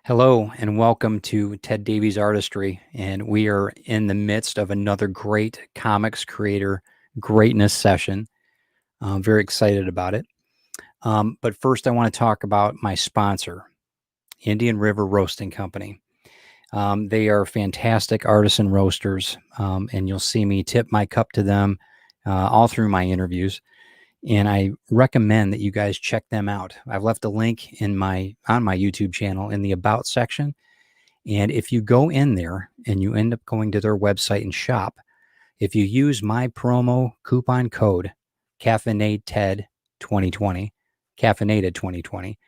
Hello and welcome to Ted Davies Artistry. And we are in the midst of another great comics creator greatness session. I'm very excited about it. But first, I want to talk about my sponsor, Indian River Roasting Company. They are fantastic artisan roasters, and you'll see me tip my cup to them all through my interviews. And I recommend that you guys check them out. I've left a link on my YouTube channel in the About section. And if you go in there and you end up going to their website and shop, if you use my promo coupon code CaffeinateTed 2020, Caffeinated 2020,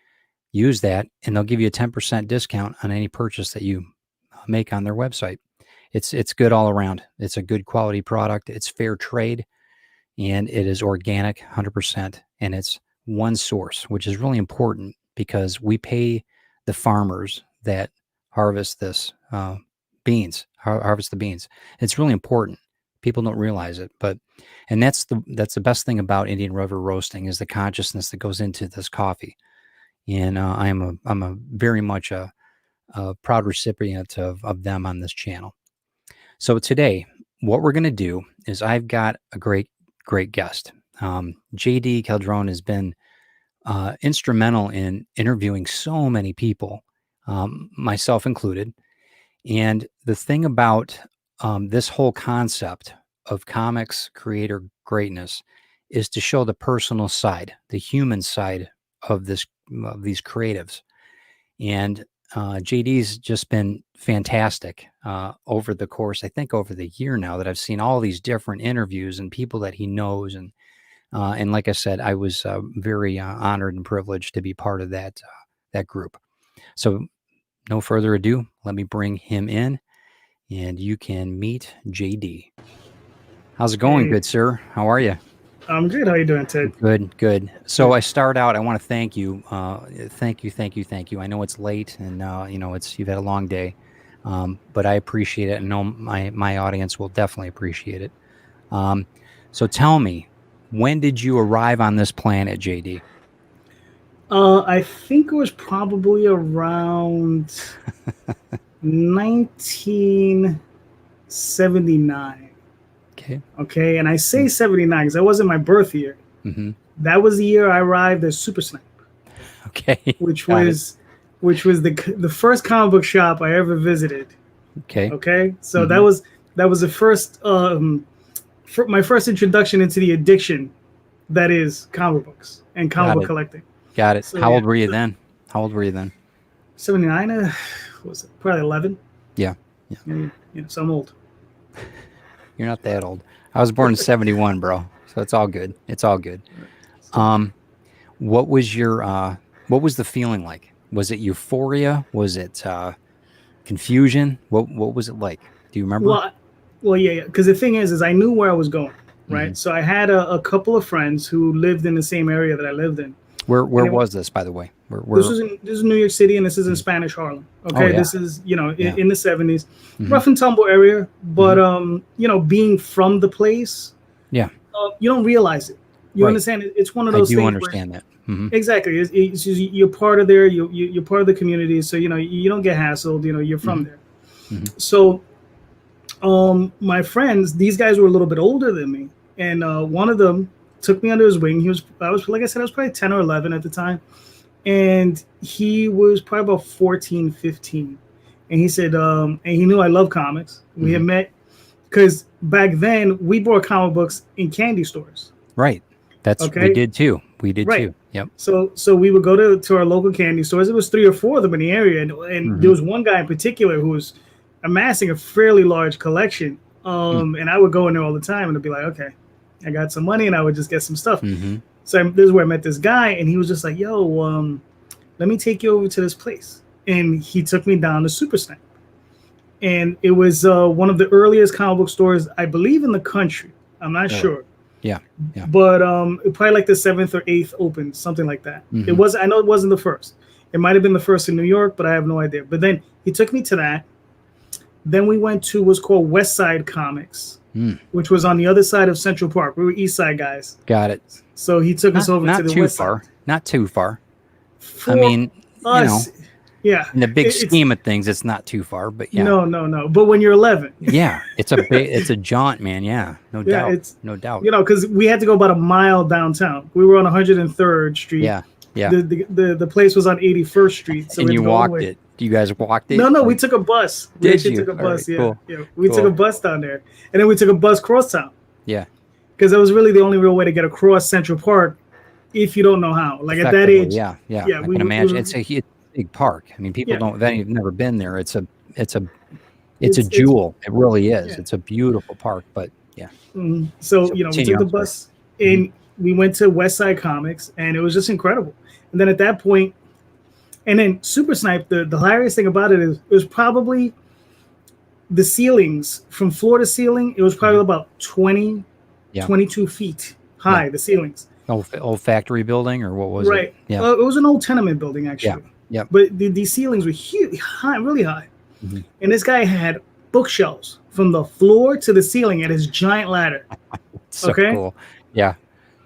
use that and they'll give you a 10% discount on any purchase that you make on their website. It's good all around. It's a good quality product. It's fair trade and it is organic 100%. And it's one source, which is really important because we pay the farmers that harvest this beans, harvest the beans. It's really important. People don't realize it, and that's the best thing about Indian River roasting is the consciousness that goes into this coffee. And I'm a very much a proud recipient of them on this channel. So today, what we're going to do is I've got a great guest. JD Calderon has been instrumental in interviewing so many people, myself included. And the thing about this whole concept of comics creator greatness is to show the personal side, the human side of these creatives. And JD's just been fantastic over the course, I think over the year now that I've seen all these different interviews and people that he knows. And like I said, I was very honored and privileged to be part of that group. So no further ado, let me bring him in and you can meet JD. How's it going, good sir? How are you? I'm good. How you doing, Ted? Good. So I start out, I want to thank you. Thank you. I know it's late and, you've had a long day, but I appreciate it. And know my audience will definitely appreciate it. So tell me, when did you arrive on this planet, JD? I think it was probably around 1979. Okay. And I say 79 because that wasn't my birth year. Mm-hmm. That was the year I arrived at Super Snap. Okay. Which was the first comic book shop I ever visited. Okay. So that was the first my first introduction into the addiction that is comic books and comic book collecting. Got it. So, How old were you then? 79. Was it probably 11? Yeah. So I'm old. You're not that old. I was born in 71, bro. So it's all good. What was the feeling like? Was it euphoria? Was it confusion? What was it like? Do you remember? Well, yeah. Because the thing is I knew where I was going, right? Mm-hmm. So I had a couple of friends who lived in the same area that I lived in. Where was this, by the way? This is New York City, and this is in Spanish Harlem. Okay, This is in the 70s, rough and tumble area. But being from the place, you don't realize it. You understand? It's one of those things. I do understand that. Mm-hmm. Exactly. It's you're part of there. You're part of the community, so you don't get hassled. You're from there. Mm-hmm. So, my friends, these guys were a little bit older than me, and one of them took me under his wing. I was like I said, I was probably 10 or 11 at the time. And he was probably about 14, 15. And he said, and he knew I love comics. We had met because back then we bought comic books in candy stores. Right. We did too. Yep. So we would go to our local candy stores. There was 3 or 4 of them in the area. And there was one guy in particular who was amassing a fairly large collection. And I would go in there all the time and it'd be like, okay, I got some money and I would just get some stuff. Mm-hmm. So this is where I met this guy and he was just like, yo, let me take you over to this place. And he took me down to Super Snap. And it was one of the earliest comic book stores, I believe, in the country. I'm not sure. Yeah. But probably like the 7th or 8th open, something like that. Mm-hmm. I know it wasn't the first. It might have been the first in New York, but I have no idea. But then he took me to that. Then we went to what's called West Side Comics. Which was on the other side of Central Park. We were East Side guys. Got it. So he took us over to the West Side. Not too far. I mean, Yeah. In the big It's scheme of things, it's not too far, but yeah. no. But when you're 11, Yeah, it's a jaunt, man. Yeah, no yeah, doubt. No doubt. because we had to go about a mile downtown. We were on 103rd Street. Yeah. Yeah. The place was on 81st Street, so And we had you to go all the walked way. it. You guys walked it? No, we Like, took a bus. We did actually you? took a All bus. right, Yeah, cool. yeah. We took Cool. a bus down there, and then we took a bus cross town Yeah. because that was really the only real way to get across Central Park. If you don't know how, like at that Effectively, age, yeah. yeah, I we can were- imagine. It's a big park. I mean, people Yeah. don't. If you've never been there, it's a It's- jewel. It really is. Yeah. It's a beautiful park. But yeah. So So we continue, took the I'm sorry. bus and we went to West Side Comics, and it was just incredible. And then at that point, and then Super Snipe, the hilarious thing about it is it was probably the ceilings from floor to ceiling. It was probably about 20, Yeah. 22 feet high. Yeah. The ceilings, Old factory building, or what was right? it? Yeah. It was an old tenement building actually. Yeah. But the ceilings were huge, high, really high. Mhm. And this guy had bookshelves from the floor to the ceiling at his giant ladder. So Okay. cool. Yeah.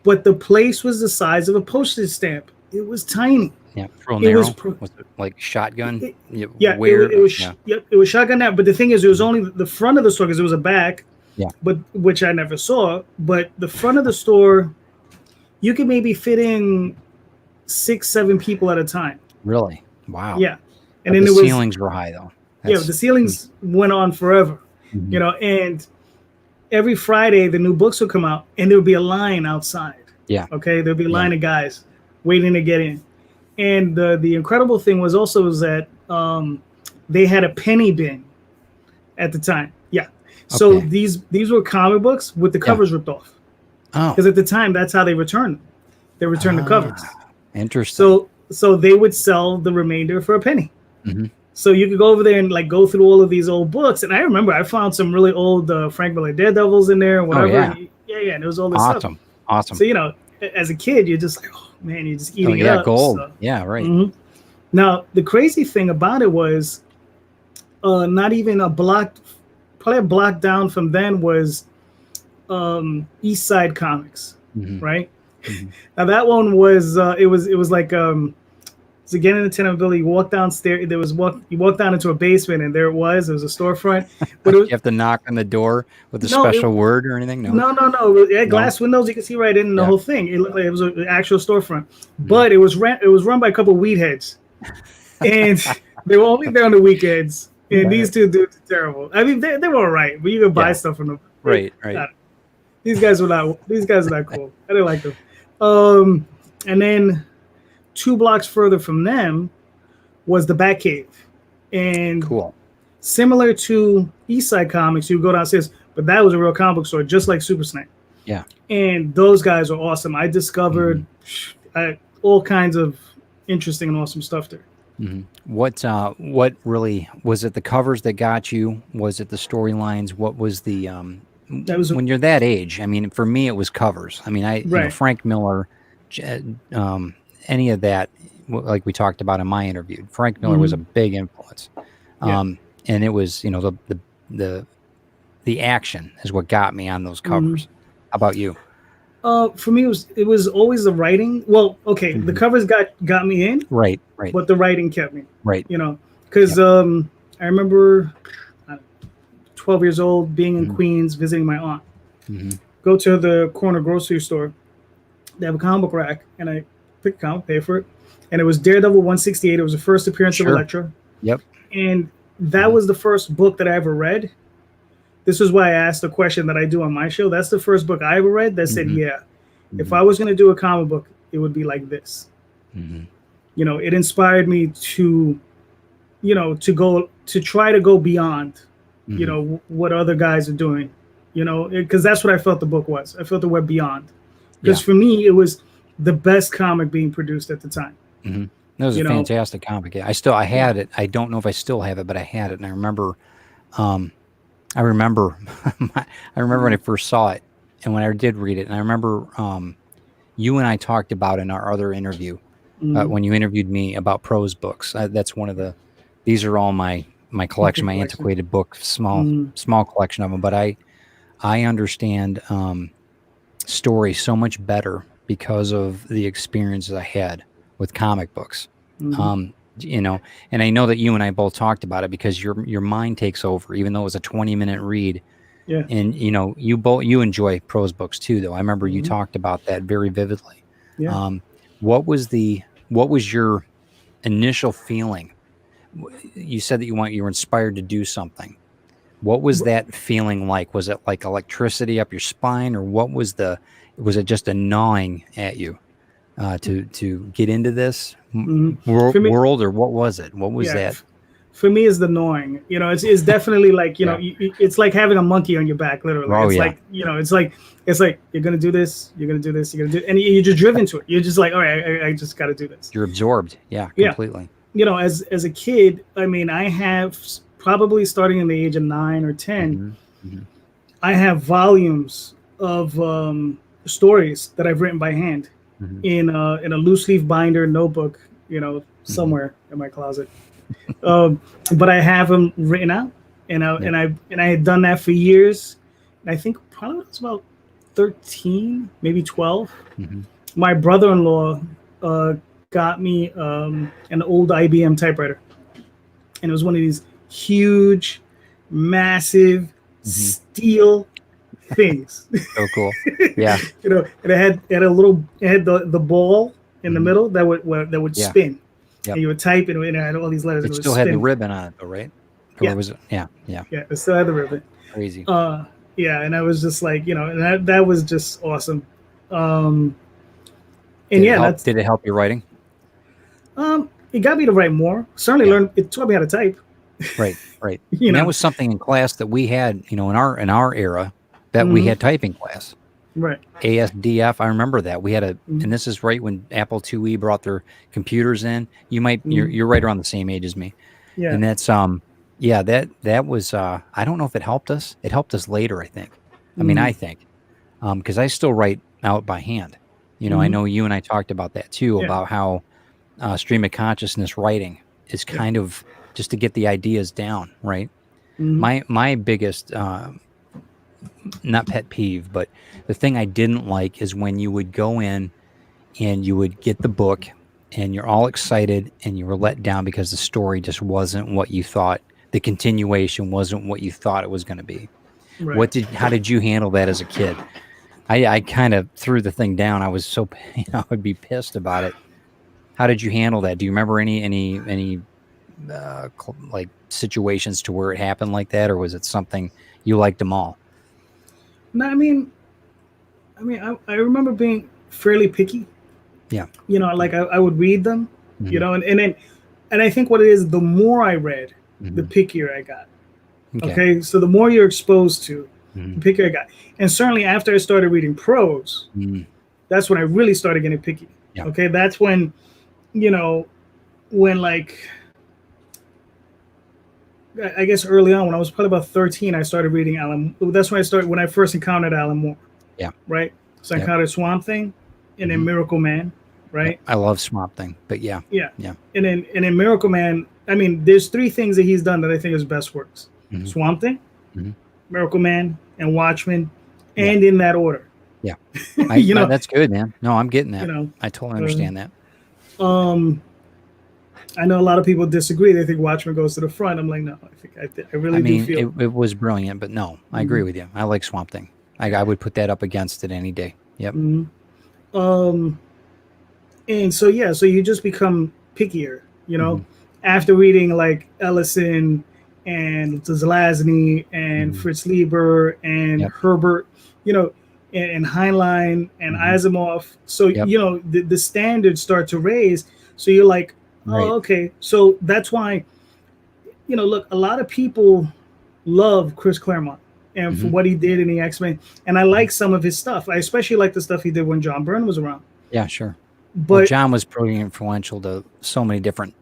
But the place was the size of a postage stamp. It was tiny. Yeah. Real It narrow. was Was it like shotgun? Yeah, Weird. it was. Yeah. Yep, it was shotgun now. But the thing is, it was only the front of the store because it was a back. Yeah. But which I never saw. But the front of the store, you could maybe fit in 6, 7 people at a time. Really? Wow. Yeah, And and then the there was ceilings were high though. yeah, the ceilings went on forever. Mhm. You know, and every Friday the new books would come out, and there would be a line outside. Yeah. Okay, there'd be a line of guys waiting to get in. And the incredible thing was that they had a penny bin at the time. Yeah. So Okay. these were comic books with the covers ripped off. Oh, Because at the time that's how they returned them. They returned the covers. interesting. So they would sell the remainder for a penny. Mhm. So you could go over there and like go through all of these old books. And I remember I found some really old Frank Miller Daredevils in there and whatever. yeah. Yeah. And it was all this stuff. Awesome. So, you know, as a kid, you're just like, oh man, you're just eating it up. gold. So. Yeah, right. Mhm. Now, the crazy thing about it was not even probably a block down from then was East Side Comics, Mhm. right? Mhm. Now that one was it was like so again in the tenement building, you walk downstairs. You walk down into a basement, and there it was. It was a storefront, but it was, You have to knock on the door with a No, special word or anything? No. no. It had glass windows. You could see right in the Yeah. whole thing. It looked like it was an actual storefront, but it was run by a couple of weed heads, and they were only there on the weekends. And Right. these two dudes are terrible. I mean, they were all right, but you could buy Yeah. stuff from them. Right. These guys were not cool. I didn't like them. And then 2 blocks further from them was the Batcave, and Cool. similar to East Side Comics, you go downstairs, but that was a real comic book store, just like Super Snipe. Yeah. And those guys are awesome. I discovered all kinds of interesting and awesome stuff there. Mhm. What really was it? The covers that got you? Was it the storylines? What was the That was when you're that age? I mean, for me, it was covers. I mean, you know, Right. Frank Miller, any of that, like we talked about in my interview. Frank Miller was a big influence, and it was, you know, the action is what got me on those covers. How about you? for me it was always the writing. Well, okay, the covers got me in, Right. but the writing kept me. Right. You know, because I remember 12 years old, being in Queens, visiting my aunt. Go to the corner grocery store. They have a comic book rack, and I picked a comic, pay for it, and it was Daredevil 168. It was the first appearance of Elektra. Yep. And that was the first book that I ever read. This is why I asked the question that I do on my show. That's the first book I ever read that said, yeah, if I was going to do a comic book, it would be like this. You know, it inspired me to, you know, to try to go beyond, you know, what other guys are doing, you know, because that's what I felt the book was. I felt it went beyond. Because for me, it was the best comic being produced at the time. That was a fantastic comic. I had it. I don't know if I still have it, but I had it, and I remember when I first saw it, and when I did read it, and I remember you and I talked about in our other interview when you interviewed me about prose books. That's one of the. These are all my collection, my antiquated book, small collection of them. But I understand story so much better because of the experiences I had with comic books. you know, and I know that you and I both talked about it because your mind takes over, even though it was a 20-minute read. Yeah. And you know, you enjoy prose books too, though. I remember you Mhm. talked about that very vividly. Yeah. Um, what was your initial feeling? You said that you were inspired to do something. What was that feeling like? Was it like electricity up your spine, or was it just a gnawing at you to get into this For me, world, or what was it? What was yeah. that? For me, is the gnawing. You know, it's definitely like, you know, Yeah. it's like having a monkey on your back, literally. Oh It's yeah. like, you know, it's like you're gonna do this, you're gonna do this, you're gonna do, and you're just driven to it. You're just like, all right, I just got to do this. You're absorbed. Yeah, Yeah. completely. You know, as a kid, I mean, I have probably starting in the age of 9 or 10, Hmm. I have volumes of stories that I've written by hand Hmm. in a loose leaf binder notebook, you know, Hmm. somewhere in my closet. Um, but I have them written out, Yep. and I had done that for years. And I think probably when I was about 13, maybe 12. Hmm. My brother-in-law got me an old IBM typewriter, and it was one of these huge, massive Hmm. steel things. So cool. Yeah. You know, and it had the ball in the Hmm. middle that would Yeah. spin, Yep. and you would type, and it had all these letters, and It it would still had the spin. ribbon on it, though, right? Or Yeah, was it? Yeah. Yeah. yeah, it still had the ribbon. Crazy. Yeah, and I was just like, you know, and that was just awesome. Um, and Did it yeah, help? that's Did it help your writing? it got me to write more. Certainly Yeah. learned. It taught me how to type. Right. Right. You And that know, was something in class that we had, you know, in our era, that we hmm had typing class. right. ASDF. I remember that we had Mhm. and this is right when Apple IIe brought their computers in. Mhm. You're right around the same age as me, Yeah. and that's yeah, that was I don't know if it helped us. It helped us later, I think. I mean, hmm I think because I still write out by hand. You know, I hmm know you and I talked about that too, Yeah. about how stream of consciousness writing is Yeah. kind of just to get the ideas down, right? hmm My biggest not pet peeve, but the thing I didn't like is when you would go in and you would get the book and you're all excited and you were let down because the story just wasn't what you thought. The continuation wasn't what you thought it was going to be. Right. How did you handle that as a kid? I kind of threw the thing down. I was so, I would be pissed about it. How did you handle that? Do you remember any like situations to where it happened like that, or was it something you liked them all? No, I remember being fairly picky. Yeah. You know, like I would read them. You Hmm. know, and I think what it is, the more I read, the Hmm. pickier I got. Okay. Okay, so the more you're exposed to, Hmm. the pickier I got. And certainly after I started reading prose, Hmm. that's when I really started getting picky. Yeah. Okay, that's when, you know, when like I guess early on when I was probably about 13, I started reading Alan. That's when I first encountered Alan Moore. Yeah. Right. So I Yep. encountered Swamp Thing, and then Hmm. Miracle Man. Yep. Right. I love Swamp Thing, but yeah. Yeah. Yeah. And then Miracle Man. I mean, there's three things that he's done that I think is best works: Hmm. Swamp Thing, Hmm. Miracle Man, and Watchmen, Yeah. and in that order. Yeah. You know. That's good, man. No, I'm getting You that. know. I totally Uh, understand that. um. I know a lot of people disagree. They think Watchmen goes to the front. I'm like, no. I I really do mean, feel. it was brilliant, but no, I agree Mhm, with you. I like Swamp Thing. I would put that up against it any day. Yep. mhm. Um. And so yeah, so you just become pickier, you know, Hmm. after reading like Ellison and Zelazny and Hmm. Fritz Lieber and Yep. Herbert, you know, and Heinlein and Hmm. Asimov. So Yep. you know the standards start to raise. So you're like, oh, Right. okay. So that's why, you know, look, a lot of people love Chris Claremont and for Hmm. what he did in the X-Men, and I Hmm. like some of his stuff. I especially like the stuff he did when John Byrne was around. Yeah, sure. Well, But John was pretty influential to so many different,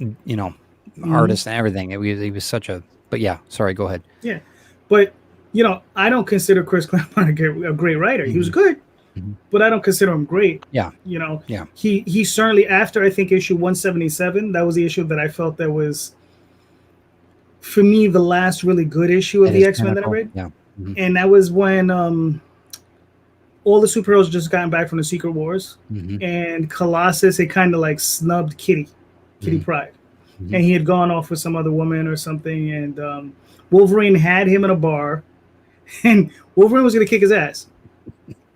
you know, mhm. artists and everything. He was such a, but yeah, sorry, go ahead. Yeah, but you know, I don't consider Chris Claremont a great writer. He was Hmm. good, Hmm. but I don't consider him great. Yeah. You know, Yeah. he certainly after I think issue 177, that was the issue that I felt that was for me the last really good issue of At the his X Men that I pinnacle. read, Yeah. Hmm. and that was when all the superheroes just gotten back from the Secret Wars, Hmm. and Colossus had kind of like snubbed Kitty Hmm. Pryde. and he had gone off with some other woman or something, and Wolverine had him in a bar, and Wolverine was going to kick his ass.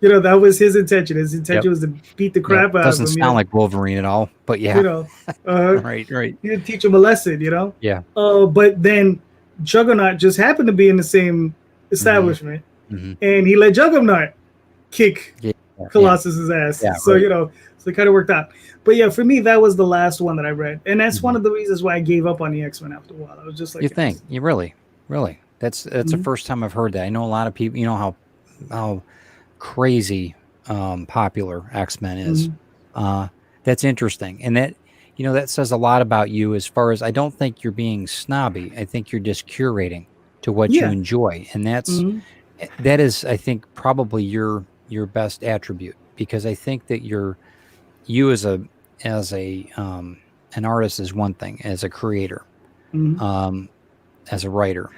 You know, that was his intention. His intention was to beat the crap out Doesn't of him. sound like Wolverine at all, but yeah. You know, right. He didn't teach him a lesson, you know? Yeah. But then Juggernaut just happened to be in the same establishment, and he let Juggernaut kick Colossus's ass. Yeah, so, you know, so it kind of worked out. But yeah, for me, that was the last one that I read. And that's one of the reasons why I gave up on the X-Men after a while. I was just like... You think? You really? That's the first time I've heard that. I know a lot of people, you know how crazy popular X-Men is. That's interesting. And that, you know, that says a lot about you as far as, I don't think you're being snobby. I think you're just curating to what you enjoy. And that is, I think, probably your best attribute, because I think that you as an artist is one thing, as a creator, as a writer,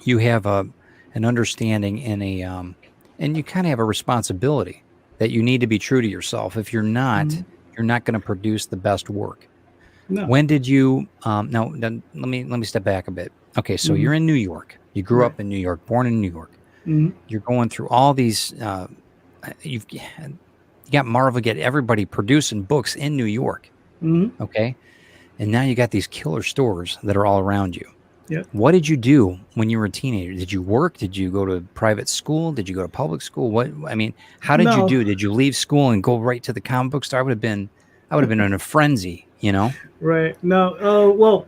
you have an understanding and and you kind of have a responsibility that you need to be true to yourself. If you're not, you're not going to produce the best work. No. When did you? No, let me step back a bit. Okay, so you're in New York. You grew up in New York, born in New York. You're going through all these. You got Marvel, get everybody producing books in New York. Okay, and now you got these killer stores that are all around you. Yeah. What did you do when you were a teenager? Did you work? Did you go to private school? Did you go to public school? How did you do? Did you leave school and go right to the comic book store? I would have been in a frenzy, you know? Right. No. Well,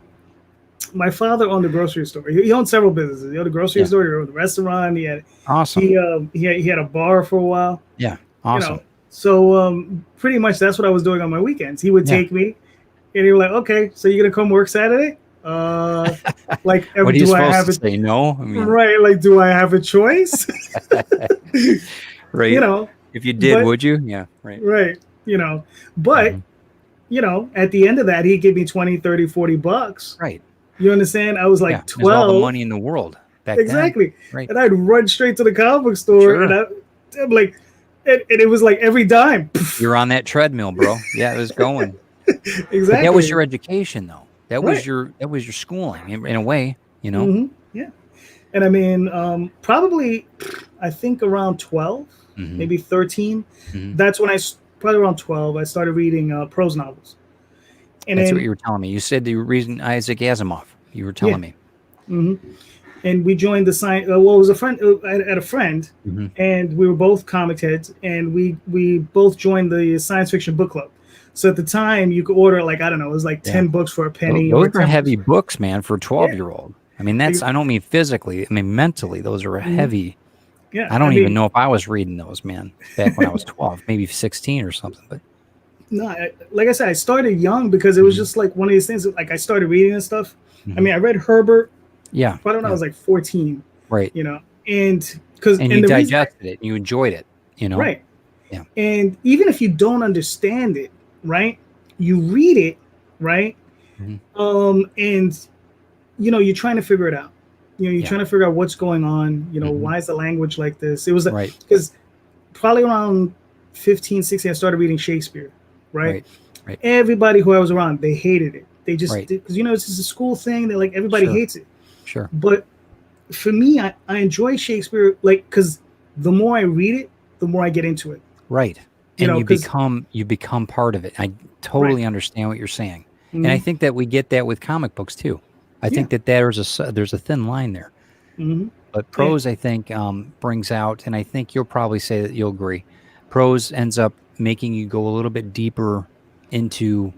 my father owned a grocery store. He owned several businesses. He owned a grocery store. He owned a restaurant. He had awesome. He had a bar for a while. Yeah. Awesome. You know? So pretty much that's what I was doing on my weekends. He would take me, and he was like, "Okay, so you're gonna come work Saturday?" Like, what are you do I supposed have to say? No, I mean, right? Like, do I have a choice? Right. You know, if you did, would you? Yeah. Right. Right. You know, but you know, at the end of that, he'd give me 20, 30, 40 bucks. Right. You understand? I was like 12. All the money in the world back exactly. then. Right. And I'd run straight to the comic book store, and I'm like, and it was like every dime. You're on that treadmill, bro. Yeah, it was going. Exactly. But that was your education, though. That was your schooling in a way, you know. Yeah. And I mean, probably, I think around 12, maybe 13. That's when probably around 12, I started reading prose novels. And that's what you were telling me. You said you were reading Isaac Asimov. You were telling me. And we joined the science. Well, it was a friend at a friend, and we were both comic heads, and we both joined the science fiction book club. So at the time, you could order, like, I don't know, it was like 10 books for a penny. Those are heavy books, man, for a 12-year-old. I mean, I don't mean physically. I mean, mentally, those are heavy. Yeah. I don't even know if I was reading those, man, back when I was 12, maybe 16 or something. But no, like I said, I started young because it was just like one of these things that, like, I started reading and stuff. I mean, I read Herbert. Yeah. I don't know, I was like 14. Right. You know, and you digested it, and you enjoyed it, you know. Right. Yeah. And even if you don't understand it, right, you read it, right, and you know, you're trying to figure it out. You know, you're trying to figure out what's going on. You know, why is the language like this? It was because probably around 15, 16, I started reading Shakespeare, right? Everybody who I was around, they hated it. They just, because, you know, it's just a school thing. They're like, everybody hates it. Sure. But for me, I enjoy Shakespeare, like, because the more I read it, the more I get into it. Right. And you become part of it. I totally understand what you're saying. And I think that we get that with comic books too. I think that there's a thin line there. But prose, I think, brings out, and I think you'll probably say that you'll agree, prose ends up making you go a little bit deeper into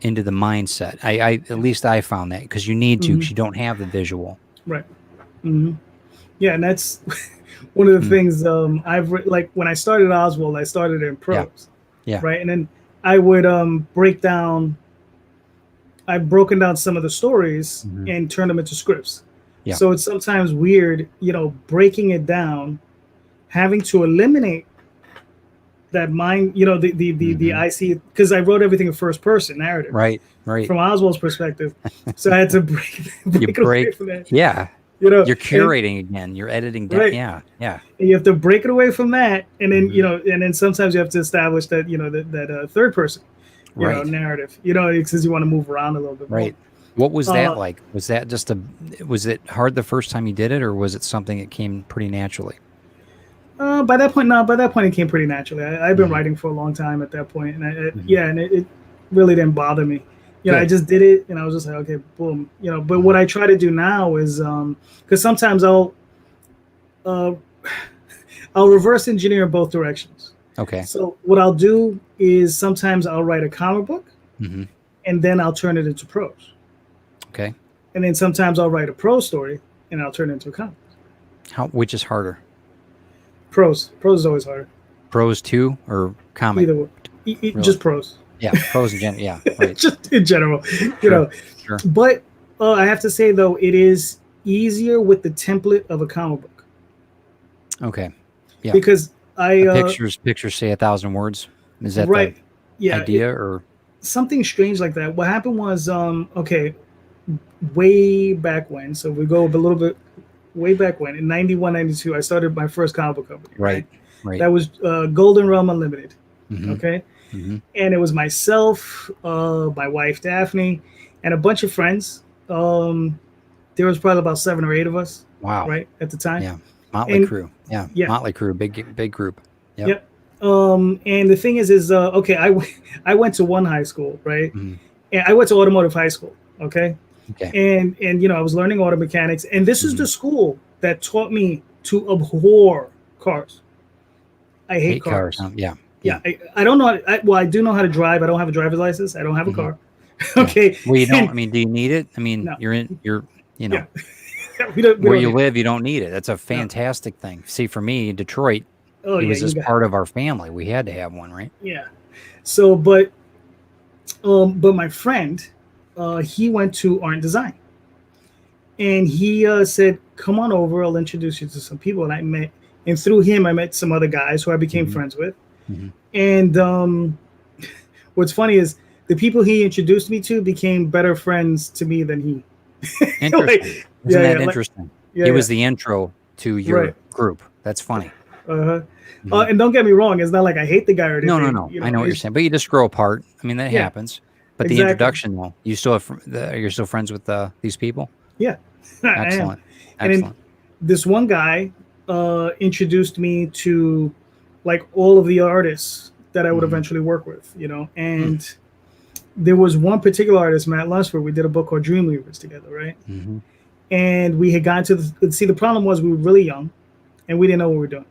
the mindset. I at least I found that, because you need to, because you don't have the visual. Right. Yeah, and that's one of the things I've like when I started Oswald, I started in prose. Yeah. Right. And then I would I've broken down some of the stories and turned them into scripts. Yeah. So it's sometimes weird, you know, breaking it down, having to eliminate that mind, you know, the I see, because I wrote everything in first person narrative. Right. From Oswald's perspective. So I had to break away from that. Yeah. You know, you're curating again. You're editing down. Yeah. And you have to break it away from that, and then you know, and then sometimes you have to establish that, you know, that third person. Right. narrative, since you want to move around a little bit more. Right. What was that like? Was that just was it hard the first time you did it, or was it something that came pretty naturally? By that point, no. By that point, it came pretty naturally. I've been Mhm. writing for a long time at that point, and Mhm. and it really didn't bother me. I Good. just did it, and I was just like, okay, boom. But Mhm. what I try to do now is, because sometimes uh, I'll reverse engineer in both directions. Okay. So what I'll do is sometimes I'll write a comic book, Mhm. and then I'll turn it into prose, Okay. and then sometimes I'll write a prose story, and I'll turn it into a comic. Which is harder? Prose is always harder. Prose too, or comic? Either way, Really? just prose. Yeah. Prose in general. Yeah. Right. Just in general, you Sure. know. Sure. But I have to say though, it is easier with the template of a comic book Okay. Yeah. because The pictures say 1,000 words. Is that the right, yeah, idea, or? something strange like that. What happened was, okay, way back when. So we go a little bit way back when in 91, 92, I started my first comic book company. Right. Right. That was Golden Realm Unlimited. Mm-hmm. Okay. Mm-hmm. And it was myself, my wife Daphne, and a bunch of friends. There was probably about 7 or 8 of us. Wow. Right at the time. Yeah. Motley And Crue. Yeah. yeah, Motley Crue. Big group. Yep. yep. And the thing is okay, I went to one high school, right? Mhm. And I went to automotive high school. Okay. Okay. And I was learning auto mechanics, and this is Mhm. the school that taught me to abhor cars. I hate cars. Huh? Yeah. Yeah, I don't know. I do know how to drive. I don't have a driver's license. I don't have a Mhm. car. Yeah. Okay. Well, you don't. I mean, do you need it? I mean, No. you're, you know, Yeah. we don't where you need live, you don't need it. That's a fantastic thing. See, for me, Detroit, Oh it yeah, was you just got part of our family. We had to have one, right? yeah. So, but my friend, he went to art and design, and he said, "Come on over. I'll introduce you to some people." And through him, I met some other guys who I became Mhm. friends with. Mhm. And what's funny is the people he introduced me to became better friends to me than he. Interesting. Isn't that interesting? Yeah, It was the intro to your right. group. That's funny. Uh-huh. Mhm. And don't get me wrong, it's not like I hate the guy or anything. No. I know what you're saying, but you just grow apart. I mean, that Yeah, happens. But the exactly. introduction, though, you still have you're still friends with these people. Yeah, I am. Excellent. And then Excellent. this one guy introduced me to like all of the artists that I would Mhm. eventually work with, and there was one particular artist, Matt Lunsford. We did a book called Dreamweavers together, right? Mhm. And we had gotten to the problem was we were really young and we didn't know what we were doing.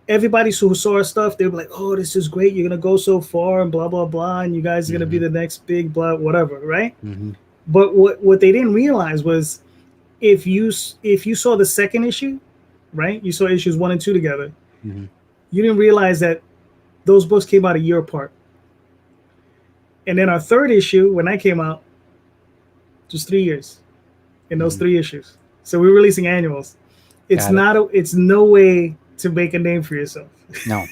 Everybody who saw our stuff, they were like, "Oh, this is great. You're gonna go so far and blah blah blah, and you guys are gonna be Mhm. the next big blah whatever," right? Mhm. But what they didn't realize was if you saw the second issue, right? You saw issues 1 and 2 together. Mhm. You didn't realize that those books came out a year apart. And then our third issue, when that came out, just 3 years in those Mhm. 3 issues. So we're releasing annuals. It's it's no way to make a name for yourself. No,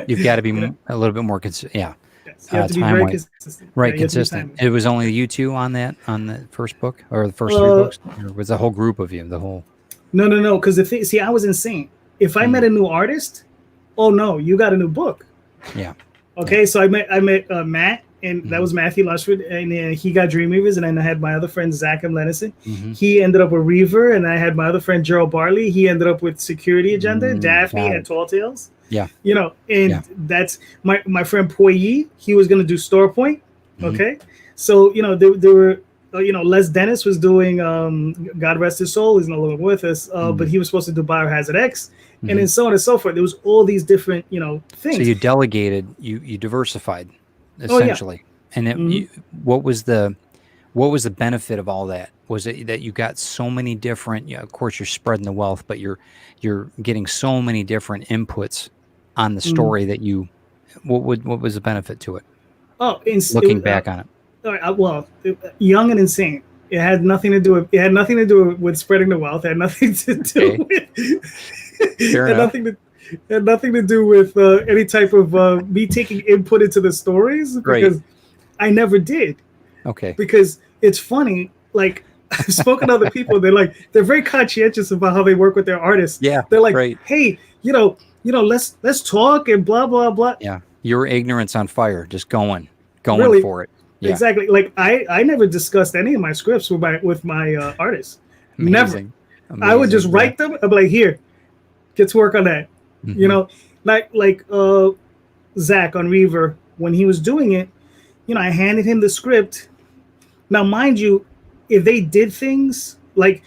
you've got to be a little bit more consistent. Yeah. Yes, you have to be very consistent. Right, Yeah, consistent. It was only you two on the first book, or the first 3 books, or was the whole group of you? The whole. No. Because see, I was insane. If I met a new artist, oh no, you got a new book. Yeah. Okay, so I met Matt, and that was Matthew Lunsford, and he got Dreamweavers, and then I had my other friend Zach M. Lenison. He ended up with Reaver, and I had my other friend Gerald Barley. He ended up with Security Agenda. Daphne had Tall Tales. Yeah. And that's my friend Poyi. He was going to do Store Point. Okay, so there were Les Dennis was doing God rest his soul. He's no longer with us, but he was supposed to do Biohazard X. And then so on and so forth. There was all these different, things. So you delegated, you diversified, essentially. And what was the benefit of all that? Was it that you got so many different? Of course, you're spreading the wealth, but you're getting so many different inputs on the story that you. What was the benefit to it? Oh, looking back on it. All right, well, young and insane. It had nothing to do with. It had nothing to do with spreading the wealth. It had nothing to do with. Had nothing to do with any type of me taking input into the stories because I never did. Okay. Because it's funny, like I've spoken to other people, they're very conscientious about how they work with their artists. Yeah. They're like, hey, let's talk and blah blah blah. Yeah. Your ignorance on fire, just going going really, for it. Yeah. exactly. Like I never discussed any of my scripts with my artists. Never. Amazing. I would just Amazing. write them. I'd be like, here, get to work on that. You Mhm. know, like Zach on Reaver, when he was doing it, you know, I handed him the script. Now, mind you, if they did things like,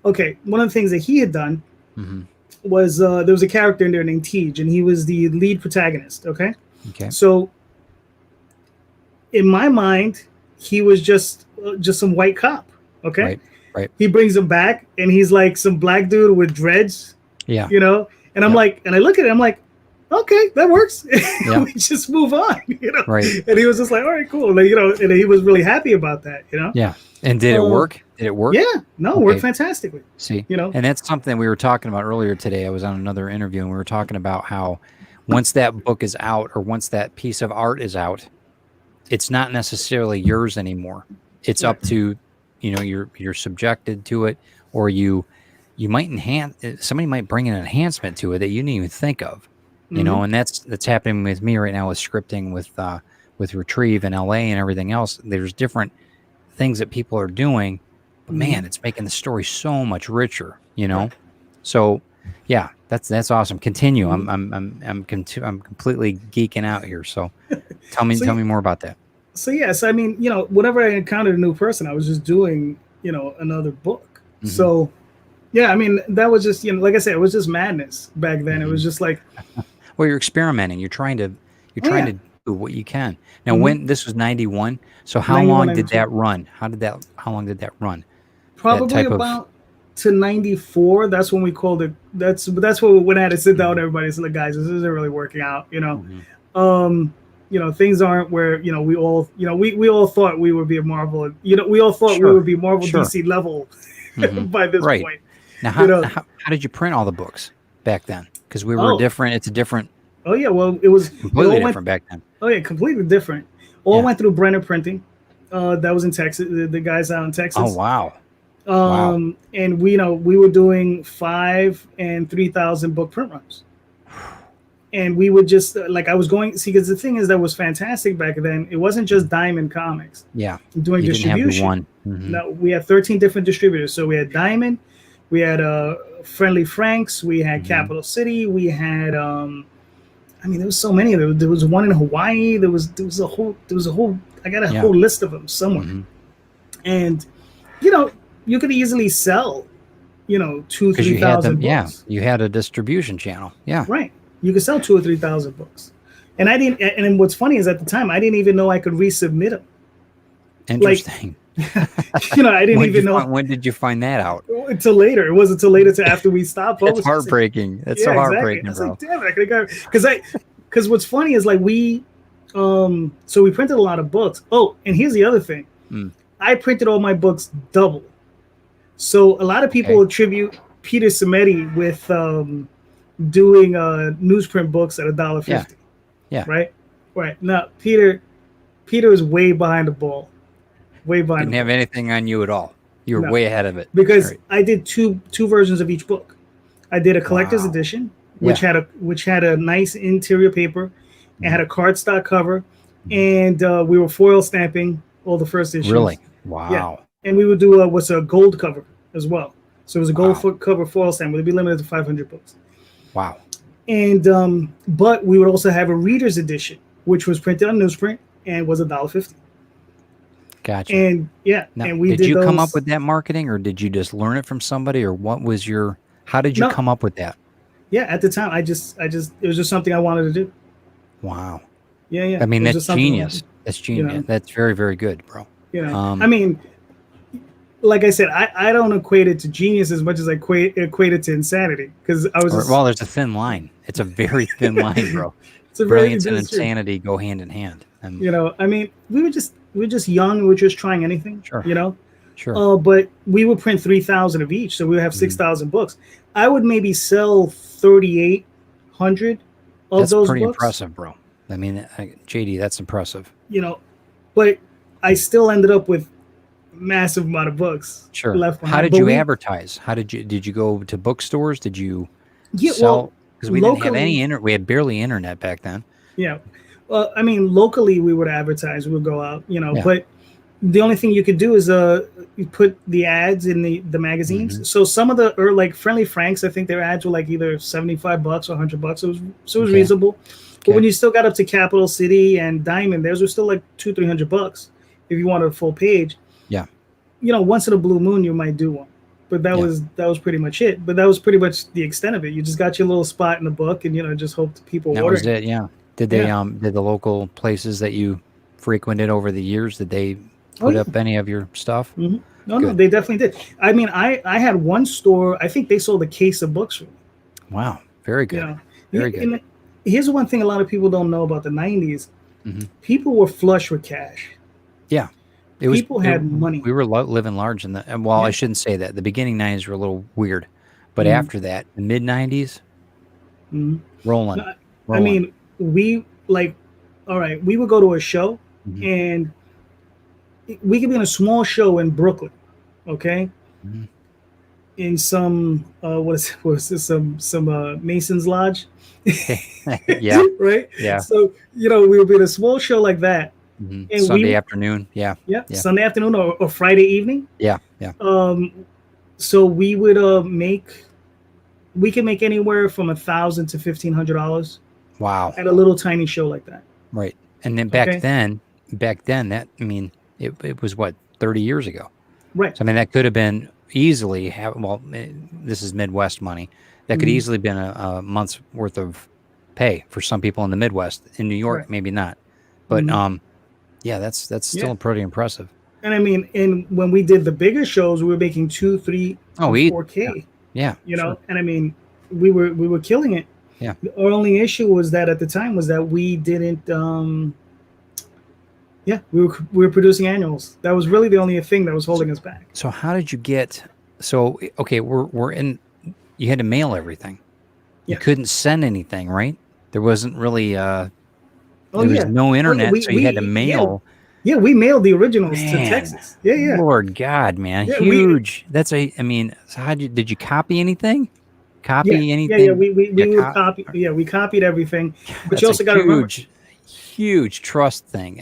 okay, one of the things that he had done Mhm. was there was a character in there named Tej, and he was the lead protagonist. Okay, Okay. so in my mind, he was just some white cop. Okay, Right. Right. he brings him back, and he's like some black dude with dreads. Yeah. You know, and I'm Yep. like, and I look at it, I'm like, okay, that works. Yeah. We just move on. You know, Right. and he was just like, all right, cool. Like, you know, and he was really happy about that. You know. Yeah. And did it work? Did it work? Yeah, no, it Okay. worked fantastically. See, You know, and that's something we were talking about earlier today. I was on another interview and we were talking about how once that book is out or once that piece of art is out, it's not necessarily yours anymore. It's up to, you know, you're subjected to it, or you might enhance, somebody might bring an enhancement to it that you didn't even think of, you know, and that's happening with me right now with scripting with Retrieve and LA and everything else. There's different things that people are doing, but man, it's making the story so much richer, you know? So yeah, that's awesome. Continue. I'm completely geeking out here. So tell me more about that. So yes, I mean, you know, whenever I encountered a new person, I was just doing, you know, another book. So yeah, I mean, that was just, you know, like I said, it was just madness back then. It was just like, well, you're experimenting. You're trying to do what you can. Now, when this was 91, so how long did that run? How long did that run? Probably about to 94. That's when we called it. That's when I had to sit down with everybody and say, like, guys, this isn't really working out, you know. You know, things aren't where, you know, we all thought we would be a Marvel, you know, we all thought we would be Marvel DC level by this point. Now, how did you print all the books back then? Because we were different. It's a different. Oh yeah, well, it was completely different back then. Oh yeah, completely different. All went through Brenner Printing. That was in Texas. The guys out in Texas. Oh wow. And we, you know, we were doing 5,000 and 3,000 book print runs. And we would just like, I was going, see, because the thing is that was fantastic back then. It wasn't just Diamond Comics. Yeah. Doing distribution. No, we had 13 different distributors. So we had Diamond, we had Friendly Franks, we had Capital City, we had I mean, there was so many. There was one in Hawaii. There was a whole. I got a whole list of them somewhere. And you know, you could easily sell, you know, 2,000-3,000 books. Yeah, you had a distribution channel. Yeah, right. You could sell 2,000 or 3,000 books, and I didn't. And what's funny is at the time I didn't even know I could resubmit them. Interesting. Like, you know, I didn't even know. When did you find that out? Until later. It wasn't until later to after we stopped. It's heartbreaking. It's so heartbreaking, exactly. bro. Like, damn it, I could have got because what's funny is like we so we printed a lot of books. Oh, and here's the other thing. I printed all my books double. So a lot of people attribute Peter Cimetti with doing newsprint books at $1.50. Yeah. Right. Now Peter is way behind the ball. Didn't have anything on you at all. You were way ahead of it. Because I did two versions of each book. I did a collector's edition, which had a nice interior paper, and had a cardstock cover, and we were foil stamping all the first issues. Really? Wow. Yeah. And we would do what's a gold cover as well. So it was a gold cover foil stamp. It would be limited to 500 books. Wow. And but we would also have a reader's edition, which was printed on newsprint and was $1.50. Gotcha. And now, and we did you come up with that marketing, or did you just learn it from somebody, or what was your? How did you come up with that? Yeah, at the time, I just it was just something I wanted to do. Wow. Yeah. I mean, that's genius. That's genius. You know? That's very, very good, bro. You know, I mean, like I said, I don't equate it to genius as much as I equate it to insanity, because I was. Well, there's a thin line. It's a very thin line, bro. It's a brilliance and insanity go hand in hand. And you know, I mean, we were just young. We were just trying anything. Sure. You know. Sure. But we would print 3,000 of each, so we would have 6,000 books. I would maybe sell 3,800 of that's those pretty books. Impressive, bro. I mean, JD, that's impressive. You know, but I still ended up with massive amount of books. Sure. Left behind. How did you advertise? Did you go to bookstores? Did you sell? Because we didn't have any we had barely internet back then. Yeah. I mean, locally we would advertise, we would go out, you know, Yeah. but the only thing you could do is you put the ads in the magazines. Mm-hmm. So some of the like Friendly Franks, I think their ads were like either $75 or $100. It was Okay. reasonable. But Okay. when you still got up to Capital City and Diamond, theirs were still like $200-300 if you wanted a full page. Yeah. You know, once in a blue moon you might do one, but that was pretty much it. But that was pretty much the extent of it. You just got your little spot in the book, and you know, just hoped people That order was it. Yeah. Did they did the local places that you frequented over the years, did they put up any of your stuff? Mm-hmm. No, Good. no, they definitely did. I mean, I had one store. I think they sold a case of books for me. Wow. Very good. You know, Very good. And here's one thing a lot of people don't know about the 90s. Mm-hmm. People were flush with cash. Yeah. People had money. We were living large in the, well, I shouldn't say that. The beginning 90s were a little weird, but after that, the mid 90s, rolling. I mean, we like, all right, we would go to a show and we could be in a small show in Brooklyn, okay? In some what is this, some Mason's Lodge? Yeah. Right? Yeah. So, you know, we would be in a small show like that. And Sunday afternoon. Yeah. Sunday afternoon or Friday evening. Yeah. So we would we can make anywhere from $1,000 to $1,500. Wow. At a little tiny show like that. Right. And then back then that, I mean, it was what, 30 years ago. Right. So I mean, that could have been easily this is Midwest money. That could easily been a month's worth of pay for some people in the Midwest. In New York, maybe not. But yeah, that's still pretty impressive. And I mean, when we did the bigger shows, we were making 2, 3, 4K. Yeah. You know, and I mean, we were killing it. Yeah. Our only issue was that at the time was that we didn't. We were producing annuals. That was really the only thing that was holding us back. So how did you get? So okay, we're in. You had to mail everything. You couldn't send anything, right? There wasn't really. There was no internet, so you had to mail. Yeah, we mailed the originals to Texas. Yeah. Lord God, man, huge. I mean, so how did you copy anything? Anything? Yeah. We would copy. Yeah, we copied everything. But you also got to remember, huge trust thing.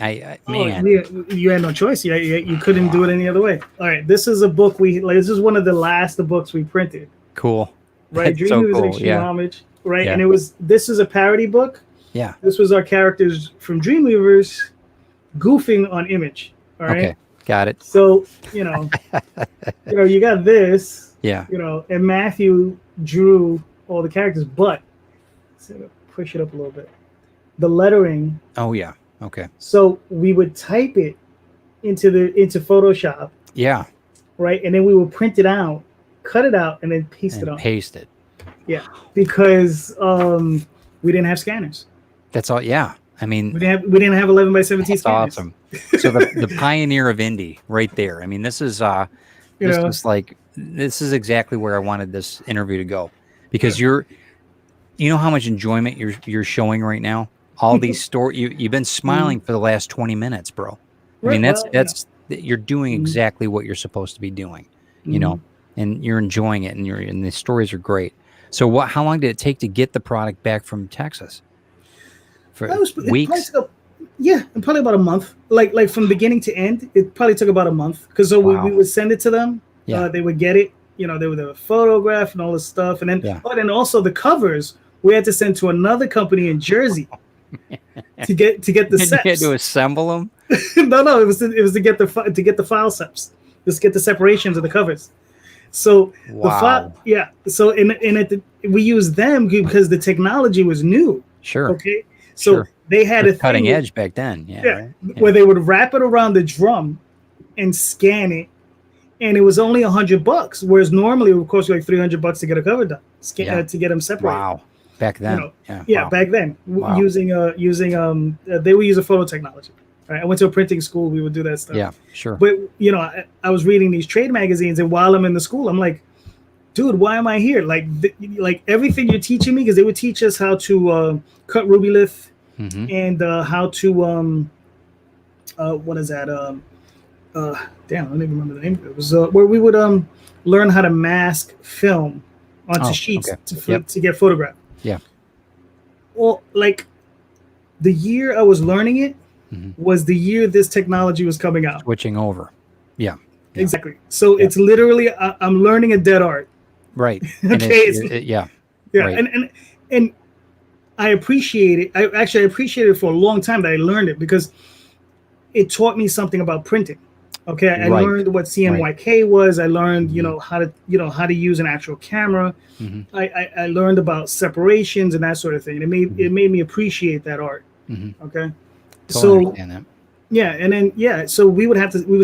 Man, you had no choice. You couldn't do it any other way. All right, this is a book this is one of the last books we printed. Cool. Right, Dreamweavers and Extreme Homage. Right, Yeah. and this is a parody book. Yeah. This was our characters from Dreamweavers goofing on Image. All right. Okay, got it. So you know, you got this. Yeah. You know, and Matthew drew all the characters, but push it up a little bit. The lettering. Oh yeah. Okay. So we would type it into Photoshop. Yeah. Right, and then we would print it out, cut it out, and then paste it on. Paste it. Yeah, because we didn't have scanners. That's all. Yeah. I mean, we didn't have 11 by 17 that's scanners. awesome. So the pioneer of indie, right there. I mean, this is this is exactly where I wanted this interview to go, because you know how much enjoyment you're showing right now. All these stories, you've been smiling for the last 20 minutes, bro. I mean, that's you're doing exactly what you're supposed to be doing, you know, and you're enjoying it, and the stories are great. So how long did it take to get the product back from Texas? For weeks? Probably about a month. Like from beginning to end, it probably took about a month, because we would send it to them. Yeah. They would get it. You know, they would photograph and all this stuff, and then and also the covers we had to send to another company in Jersey to get the sets. You had to assemble them. No, it was to get the file sets. Just get the separations of the covers. So the file, So we used them because the technology was new. Sure. Okay. So they had a cutting edge back then. Where they would wrap it around the drum and scan it, and it was only $100, whereas normally it would cost you like $300 to get a cover done, to get them separated. Wow. Back then. Back then, using they would use a photo technology. Right? I went to a printing school. We would do that stuff. Yeah, sure. But I was reading these trade magazines, and while I'm in the school, I'm like, dude, why am I here? Like everything you're teaching me, because they would teach us how to cut ruby lith and how to what is that? Damn, I don't even remember the name of it. It was where we would learn how to mask film onto sheets to get photographed. Yeah. Well, like the year I was learning it was the year this technology was coming out. Switching over. Yeah. Exactly. So it's literally I'm learning a dead art. Right. Okay. Yeah. Yeah. Right. And I appreciate it. I appreciated it for a long time that I learned it because it taught me something about printing. Okay, I learned what CMYK was. I learned, how to use an actual camera. I learned about separations and that sort of thing. It made me appreciate that art. Okay, Totally understand that. Yeah, and then so we would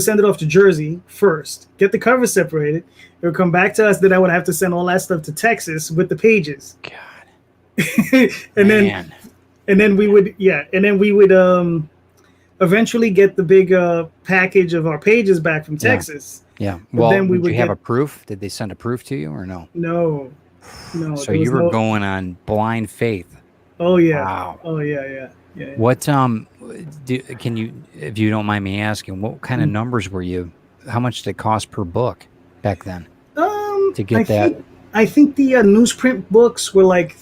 send it off to Jersey first, get the cover separated. It would come back to us. Then I would have to send all that stuff to Texas with the pages. God, and then we would eventually get the big package of our pages back from Texas. Yeah. Well, then we would have a proof. Did they send a proof to you or no? No. So you were going on blind faith. Oh yeah. Wow. Oh yeah. What can you, if you don't mind me asking, what kind of numbers were you? How much did it cost per book back then? To get I think the newsprint books were like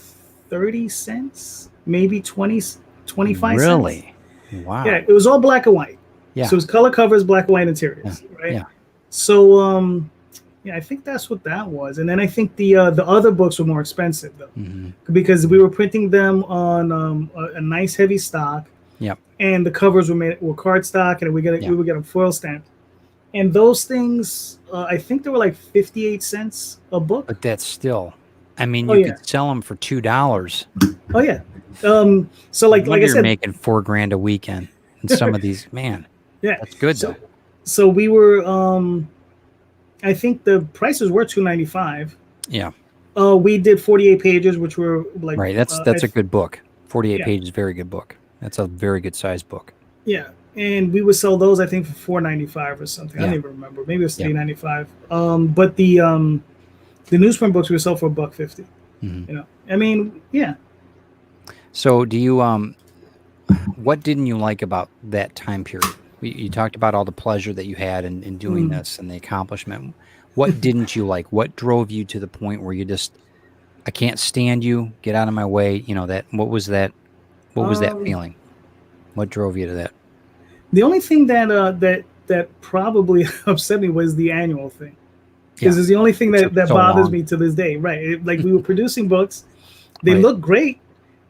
30 cents, maybe 25 cents. Really? Wow. Yeah, it was all black and white. Yeah. So it was color covers, black and white interiors, right? Yeah. So I think that's what that was. And then I think the other books were more expensive though, because we were printing them on a nice heavy stock. Yep. And the covers were cardstock, and we would get them foil stamped. And those things, I think they were like 58 cents a book. But that's still, I mean, you could sell them for $2. Oh yeah. So like I said, you're making $4,000 a weekend in some of these, man. Yeah, that's good though. So we were, I think the prices were $2.95. Yeah. We did 48 pages, which were like right. That's a good book. 48 pages, very good book. That's a very good size book. Yeah, and we would sell those, I think, for $4.95 or something. I don't even remember. Maybe it was $3.95. But the newsprint books we would sell for $1.50. I mean, yeah. So do you what didn't you like about that time period? You talked about all the pleasure that you had in doing this and the accomplishment. What didn't you like? What drove you to the point where you just, I can't stand you, get out of my way? What was that feeling? What drove you to that? The only thing that probably upset me was the annual thing. Because it's the only thing that bothers me to this day. Right. We were producing books. They look great.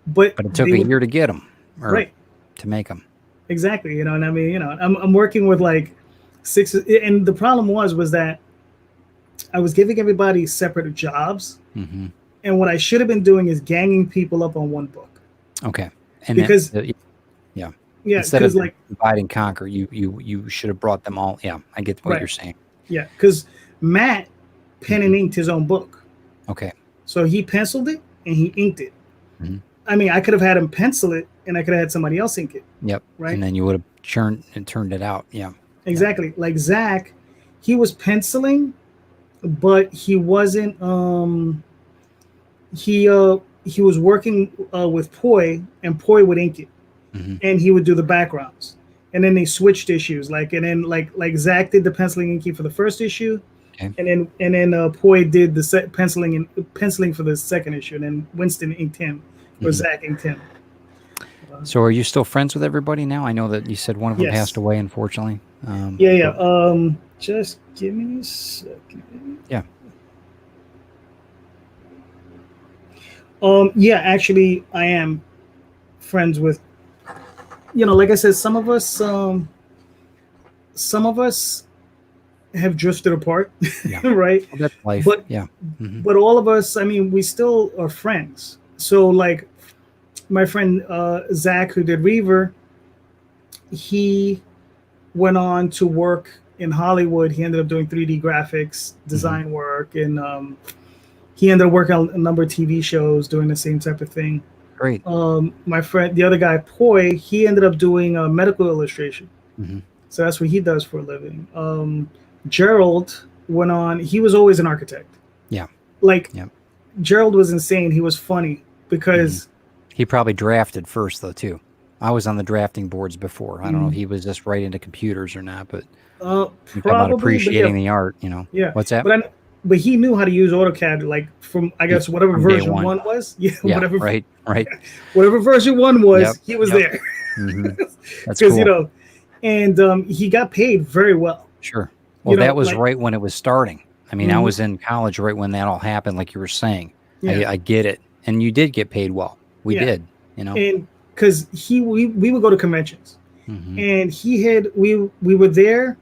But it took a year to get them, to make them. Exactly, and I mean, I'm working with like 6, and the problem was that I was giving everybody separate jobs, and what I should have been doing is ganging people up on one book. Okay, and because instead of like divide and conquer, you should have brought them all. Yeah, I get what you're saying. Yeah, because Matt pen and inked his own book. Okay, so he penciled it and he inked it. I mean, I could have had him pencil it, and I could have had somebody else ink it. Yep. Right. And then you would have turned it out. Yeah. Exactly. Like Zach, he was penciling, but he wasn't. He was working with Poi, and Poi would ink it, and he would do the backgrounds. And then they switched issues. Like Zach did the penciling inking for the first issue, and then Poi did the penciling for the second issue, and then Winston inked him. Or Zach inked him. So are you still friends with everybody now? I know that you said one of them passed away, unfortunately. Just give me a second. Yeah. Actually, I am friends with, like I said, some of us have drifted apart, right? Well, that's life. But but all of us, I mean, we still are friends. So like my friend Zach, who did Reaver, he went on to work in Hollywood. He ended up doing 3D graphics, design work, and he ended up working on a number of TV shows doing the same type of thing. Great. My friend, the other guy, Poi, he ended up doing medical illustration. So that's what he does for a living. Gerald went on, he was always an architect. Yeah. Gerald was insane. He was funny because he probably drafted first though too. I was on the drafting boards before. I don't know if he was just right into computers or not, but probably about appreciating the art, Yeah. What's that? But but he knew how to use AutoCAD like from I guess whatever From day version one. one was. Yeah, Yeah, whatever right. whatever version one was, Yep, he was yep. there. That's Because you cool. know, and he got paid very well. Sure. Well, You know, that was like right when it was starting. I mean, I mhm, was in college right when that all happened, like you were saying. yeah, I get it. And you did get paid well. We yeah, did, you know. and because we would go to conventions, Hmm. and we were there.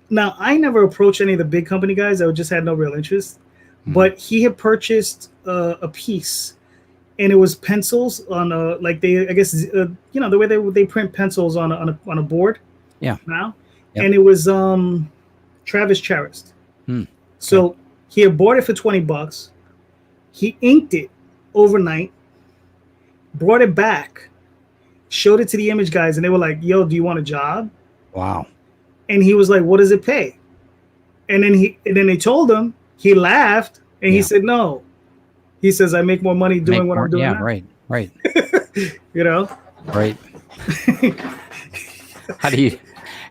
Now I never approached any of the big company guys. I just had no real interest. Hmm. But he had purchased a piece, and it was pencils on a like they I guess you know the way they print pencils on a board Yeah. now, Yep. and it was Travis Charest. Hmm. Okay. So he had bought it for $20. He inked it overnight, brought it back, showed it to the image guys, and they were like, "Yo, do you want a job?" Wow. And he was like, "What does it pay?" And then they told him. He laughed and he Yeah. said, "No." He says, "I make more money Make doing what more. I'm doing Yeah. now." Right. Right. You know. Right.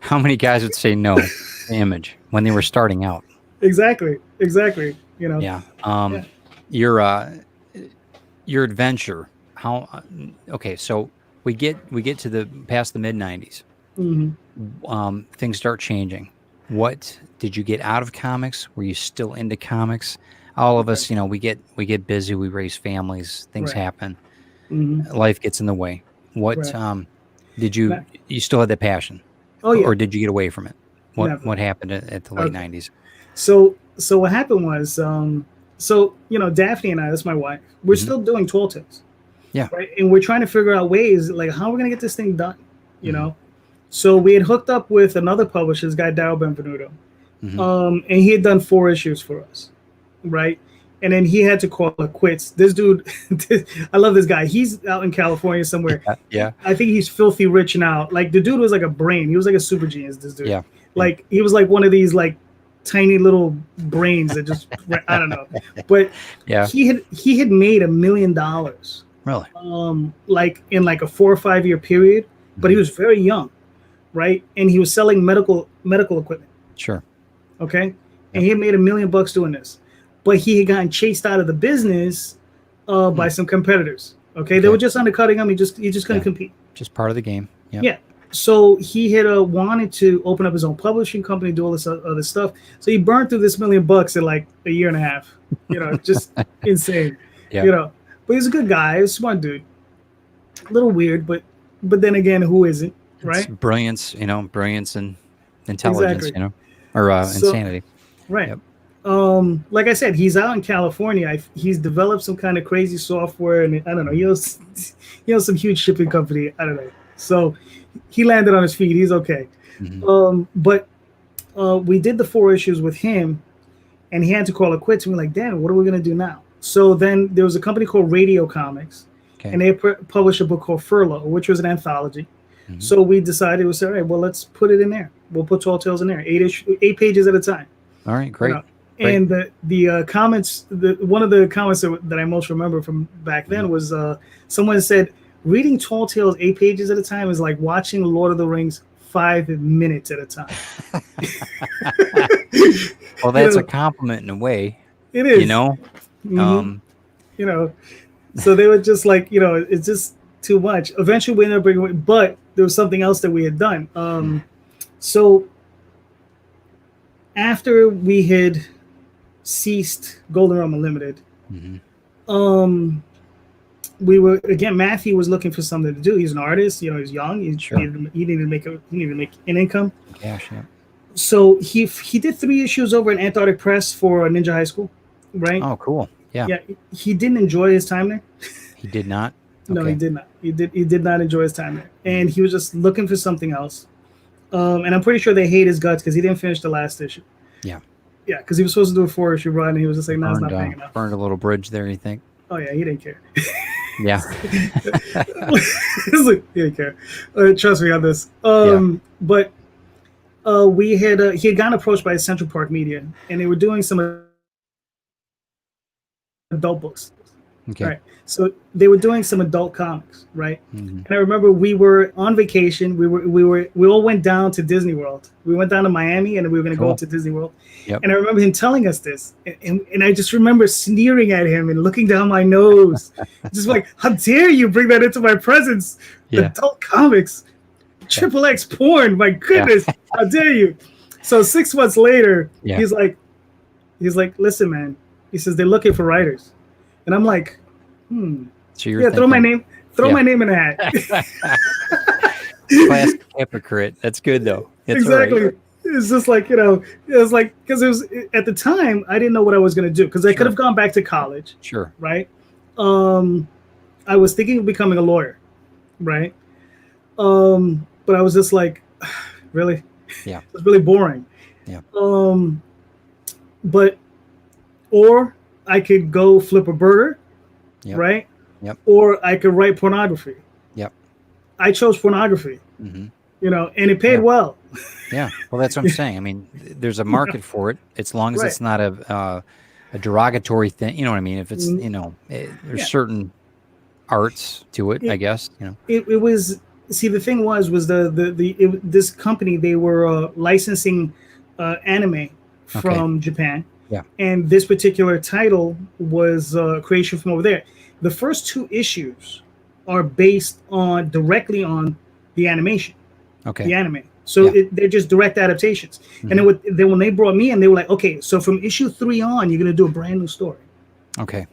How many guys would say no to image when they were starting out? Exactly. Exactly. You know. Yeah. Yeah. Your your adventure. How? Okay. So we get to the past the mid '90s. Hmm. Things start changing. What did you get out of comics? Were you still into comics? All of Right. us, we get busy. We raise families. Things Right. happen. Hmm. Life gets in the way. What Right. did Not, you still had that passion, oh yeah. or did you get away from it? Never. What happened at the late Okay. '90s? So what happened was so you know Daphne and I, that's my wife. We're Hmm. still doing tall tales, Yeah. right? And we're trying to figure out ways like how we're gonna get this thing done. You Hmm. know. So we had hooked up with another publisher, this guy Daryl Benvenuto, Hmm. and he had done 4 issues for us, right? And then he had to call it quits. This dude, I love this guy. He's out in California somewhere. Yeah. I think he's filthy rich now. Like the dude was like a brain. He was like a super genius. This dude, Yeah. Yeah. like he was like one of these like tiny little brains that just I don't know. But Yeah. he had made $1 million, Really. like in like a 4 or 5 year period. But he Hmm. was very young, right? And he was selling medical equipment. Sure. Okay, and Yep. he had made $1 million doing this, but he had gotten chased out of the business by Hmm. some competitors. Okay, they Okay. were just undercutting him. He just couldn't Yeah. compete. Just part of the game. Yep. Yeah. So he had wanted to open up his own publishing company, do all this other stuff. So he burned through this $1 million in like a year and a half. You know, just insane. Yeah. You know, but he's a good guy. He's a smart dude. A little weird, but then again, who isn't, It's right? brilliance, brilliance and intelligence, Exactly. or So insanity. right. Yep. Like I said, he's out in California. He's developed some kind of crazy software, and I don't know. He owns some huge shipping company. I don't know. So he landed on his feet. He's okay. Hmm. But we did the 4 issues with him, and he had to call it quits. And we're like, damn, what are we gonna do now? So then there was a company called Radio Comics, Okay. and they published a book called Furlough, which was an anthology. Hmm. So we decided, we said, all right, well, let's put it in there. We'll put Tall Tales in there, 8 pages at a time. All right. You Great. know? And the comments, one of the comments that I most remember from back then was someone said, reading Tall Tales 8 pages at a time is like watching Lord of the Rings 5 minutes at a time. Well, that's You a know, compliment in a way, it you is. know. Mhm. You know, so they were just like, it's just too much. Eventually, we ended up bringing it, but there was something else that we had done. So after we had ceased Golden Realm Unlimited, Hmm. we were again. Matthew was looking for something to do. He's an artist. He's young. Sure. He needed to make an income. Cash. Yeah. So he did 3 issues over at Antarctic Press for Ninja High School, right? Oh, cool. Yeah. Yeah, he didn't enjoy his time there. He did not. No, Okay. he did not. He did not enjoy his time there, and he was just looking for something else. And I'm pretty sure they hate his guts because he didn't finish the last issue. Yeah. Yeah, because he was supposed to do a 4 issue run, and he was just like, "No, it's not paying enough." Burned a little bridge there. You think? Oh yeah, he didn't care. Yeah. He didn't care. Trust me on this. But he had gotten approached by Central Park Media, and they were doing some adult books. Okay. Right. So they were doing some adult comics, right? Mm-hmm. And I remember we were on vacation. We all went down to Disney World. We went down to Miami, and we were going to go Cool. to Disney World. Yep. And I remember him telling us this, and I just remember sneering at him and looking down my nose, just like, how dare you bring that into my presence? Yeah. Adult comics, triple X porn. My goodness, how dare you? So 6 months later, he's like, listen, man. He says they're looking for writers. And I'm like, So you're throw my name in a hat. Classic hypocrite. That's good though. It's exactly. Right. It's just like, it was like, because it was at the time I didn't know what I was going to do, because I could have gone back to college. Sure. Right. I was thinking of becoming a lawyer. Right. But I was just like, really? Yeah. It's really boring. Yeah. But, or I could go flip a burger. Yep. Right. Yep. Or I could write pornography. Yep. I chose pornography. Mm-hmm. And it paid well. Yeah. Well, that's what I'm saying. I mean, there's a market for it, as long as it's not a derogatory thing. You know what I mean? If it's, there's certain arts to it, I guess. It was. See, the thing was this company, they were licensing anime from Japan. Yeah. And this particular title was a creation from over there. The first 2 issues are based directly on the animation. Okay. The anime. So they're just direct adaptations. Mm-hmm. And then when they brought me in, they were like, okay, so from issue 3 on, you're going to do a brand new story. Okay.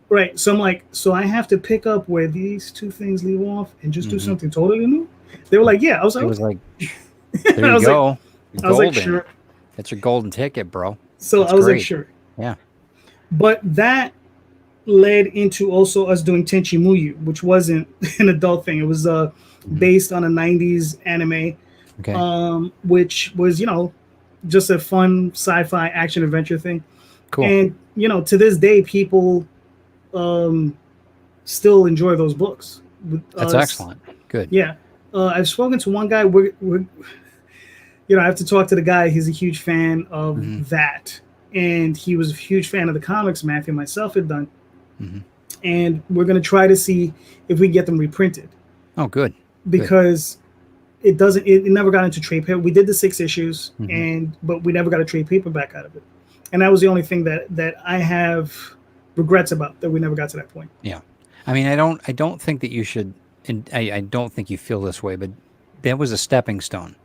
Right. So I'm like, so I have to pick up where these 2 things leave off and just do something totally new? They were like, yeah. I was like, there you go. I was like, sure. That's your golden ticket, bro. So That's I was great. like, sure. Yeah. But that led into also us doing Tenchi Muyo, which wasn't an adult thing. It was based on a 90s anime, which was, just a fun sci-fi action adventure thing. Cool. And, to this day, people still enjoy those books. That's excellent. Good. Yeah. I've spoken to one guy. I have to talk to the guy. He's a huge fan of that. And he was a huge fan of the comics Matthew and myself had done. Mm-hmm. And we're going to try to see if we can get them reprinted. Oh, good. Because it never got into trade paper. We did the 6 issues, but we never got a trade paperback out of it. And that was the only thing that I have regrets about, that we never got to that point. Yeah. I mean, I don't think that you should, and I don't think you feel this way, but that was a stepping stone.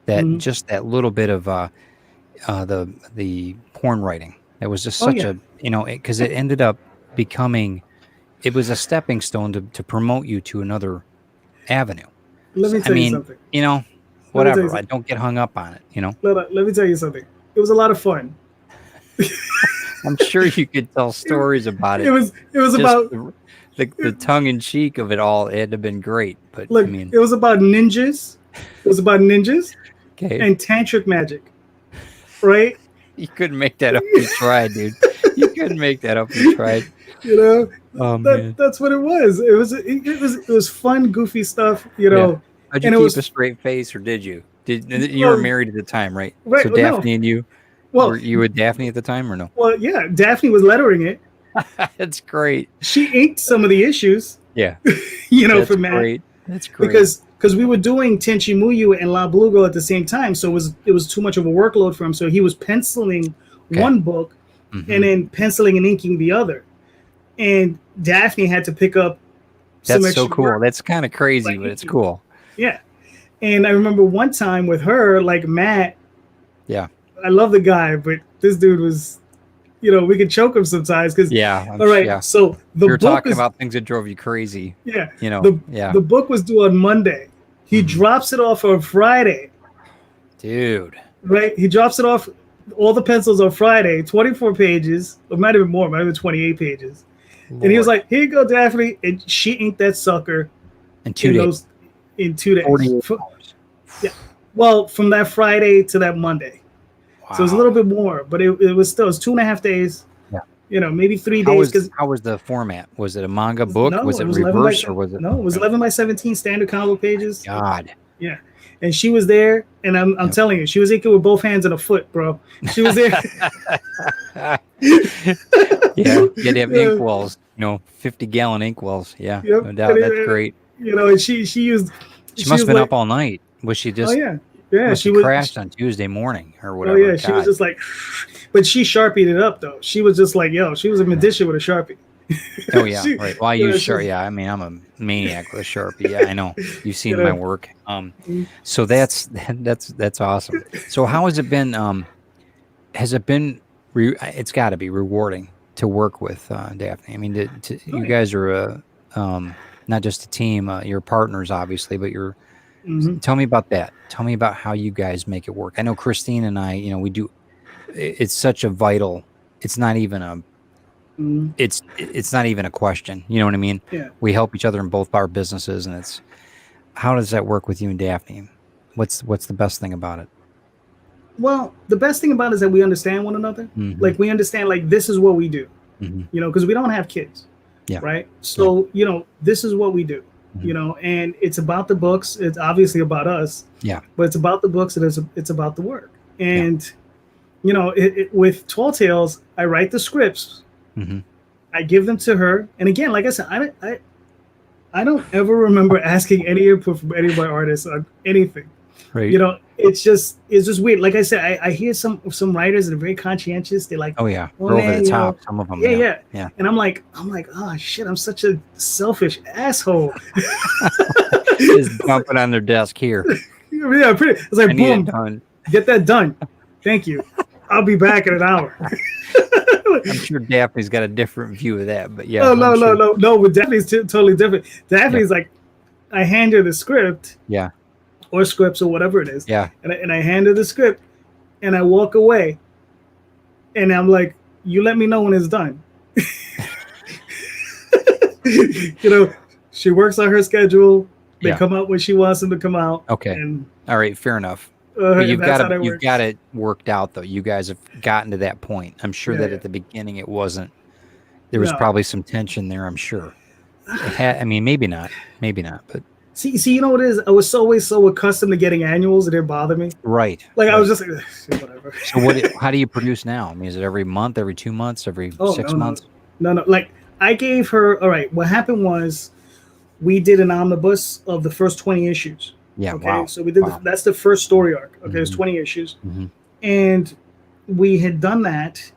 That just that little bit of the porn writing. That was just such a, because it ended up becoming, it was a stepping stone to promote you to another avenue. Let me tell you something. Whatever. I don't get hung up on it, Let me tell you something. It was a lot of fun. I'm sure you could tell stories about it. It was just about the tongue in cheek of it all. It had to have been great, but look, it was about ninjas. It was about ninjas and tantric magic, right? You couldn't make that up if you tried, dude. You couldn't make that up if you tried. That's what it was. It was fun, goofy stuff. How'd you keep a straight face, or did you? You were married at the time, right? Right. So Daphne and you. Well, were you with Daphne at the time or no? Well, yeah, Daphne was lettering it. That's great. She inked some of the issues. Yeah. For Matt. Great. That's great. Because we were doing Tenchi Muyo and La Blugo at the same time, so it was too much of a workload for him. So he was penciling one book and then penciling and inking the other. And Daphne had to pick up some That's extra so cool. work. That's kind of crazy, but it's cool. Yeah. And I remember one time with her, like Matt. Yeah. I love the guy, but this dude was, we could choke him sometimes. Because all right, yeah. So the You're book talking about things that drove you crazy. Yeah. The book was due on Monday. He drops it off on Friday. Dude. Right? He drops it off, all the pencils on Friday, 24 pages. It might have been more, might have been 28 pages. Lord. And he was like, here you go, Daphne. And she inked that sucker in 2 days. In 2 days. 48 hours. Yeah. Well, from that Friday to that Monday. Wow. So it was a little bit more, but it was 2.5 days. Yeah. Maybe 3 days. How was the format? Was it a manga book? Was it reverse or was it? No, it was 11 by 17 standard comic pages. God. Yeah. and she was there, and I'm telling you, she was inking with both hands and a foot, bro. She was there. Yeah, you had to have ink wells, 50-gallon ink wells. Yeah, Yep. no doubt. That's great. And she used. She must have been up all night. Was she just? Oh yeah. She crashed on Tuesday morning or whatever. Oh yeah, she was just like, but she sharpied it up though. She was just like, she was a magician with a Sharpie. Oh yeah, right. Well, I use Sharpie. Yeah, I mean, I'm a maniac with a Sharpie. Yeah, I know. You've seen my work. So that's awesome. So how has it been? Has it been? It's got to be rewarding to work with Daphne. I mean, you guys are not just a team. You're partners, obviously, but you're. Tell me about that. Tell me about how you guys make it work. I know Christine and I, we do. It's such a vital. It's not even a. It's not even a question. You know what I mean? Yeah. We help each other in both our businesses, and it's. How does that work with you and Daphne? What's the best thing about it? Well, the best thing about it is that we understand one another. Like we understand, like this is what we do. Because we don't have kids. Yeah. Right. So this is what we do. And it's about the books. It's obviously about us. Yeah. But it's about the books. It's about the work. And with Tall Tales, I write the scripts. I give them to her. And again, like I said, I don't ever remember asking any input from any of my artists on anything. Right. It's just weird. Like I said, I hear some writers that are very conscientious. They're like, oh yeah, over the top. Some of them. Yeah. And I'm like, oh shit, I'm such a selfish asshole. Just dumping on their desk here. Yeah, pretty. It's like, boom, get that done. Thank you. I'll be back in an hour. I'm sure Daphne's got a different view of that, but yeah. Oh, no. But Daphne's totally different. Daphne's like, I hand her the script. Yeah. Or scripts or whatever it is. Yeah. And I hand her the script, and I walk away, and I'm like, you let me know when it's done. She works on her schedule. They come out when she wants them to come out. Okay. And, all right. Fair enough. You've got it worked out though. You guys have gotten to that point. I'm sure that at the beginning it wasn't. There was probably some tension there. I'm sure. Maybe not, but. See, you know what it is? I was always so accustomed to getting annuals that it bothered me. Right. Like I was just like, whatever. So how do you produce now? I mean, is it every month, every 2 months, every 6 months? No. Like I gave her. All right. What happened was, we did an omnibus of the first 20 issues. Yeah. Okay. Wow. So we did. That's the first story arc. Okay. There's 20 issues, and we had done that,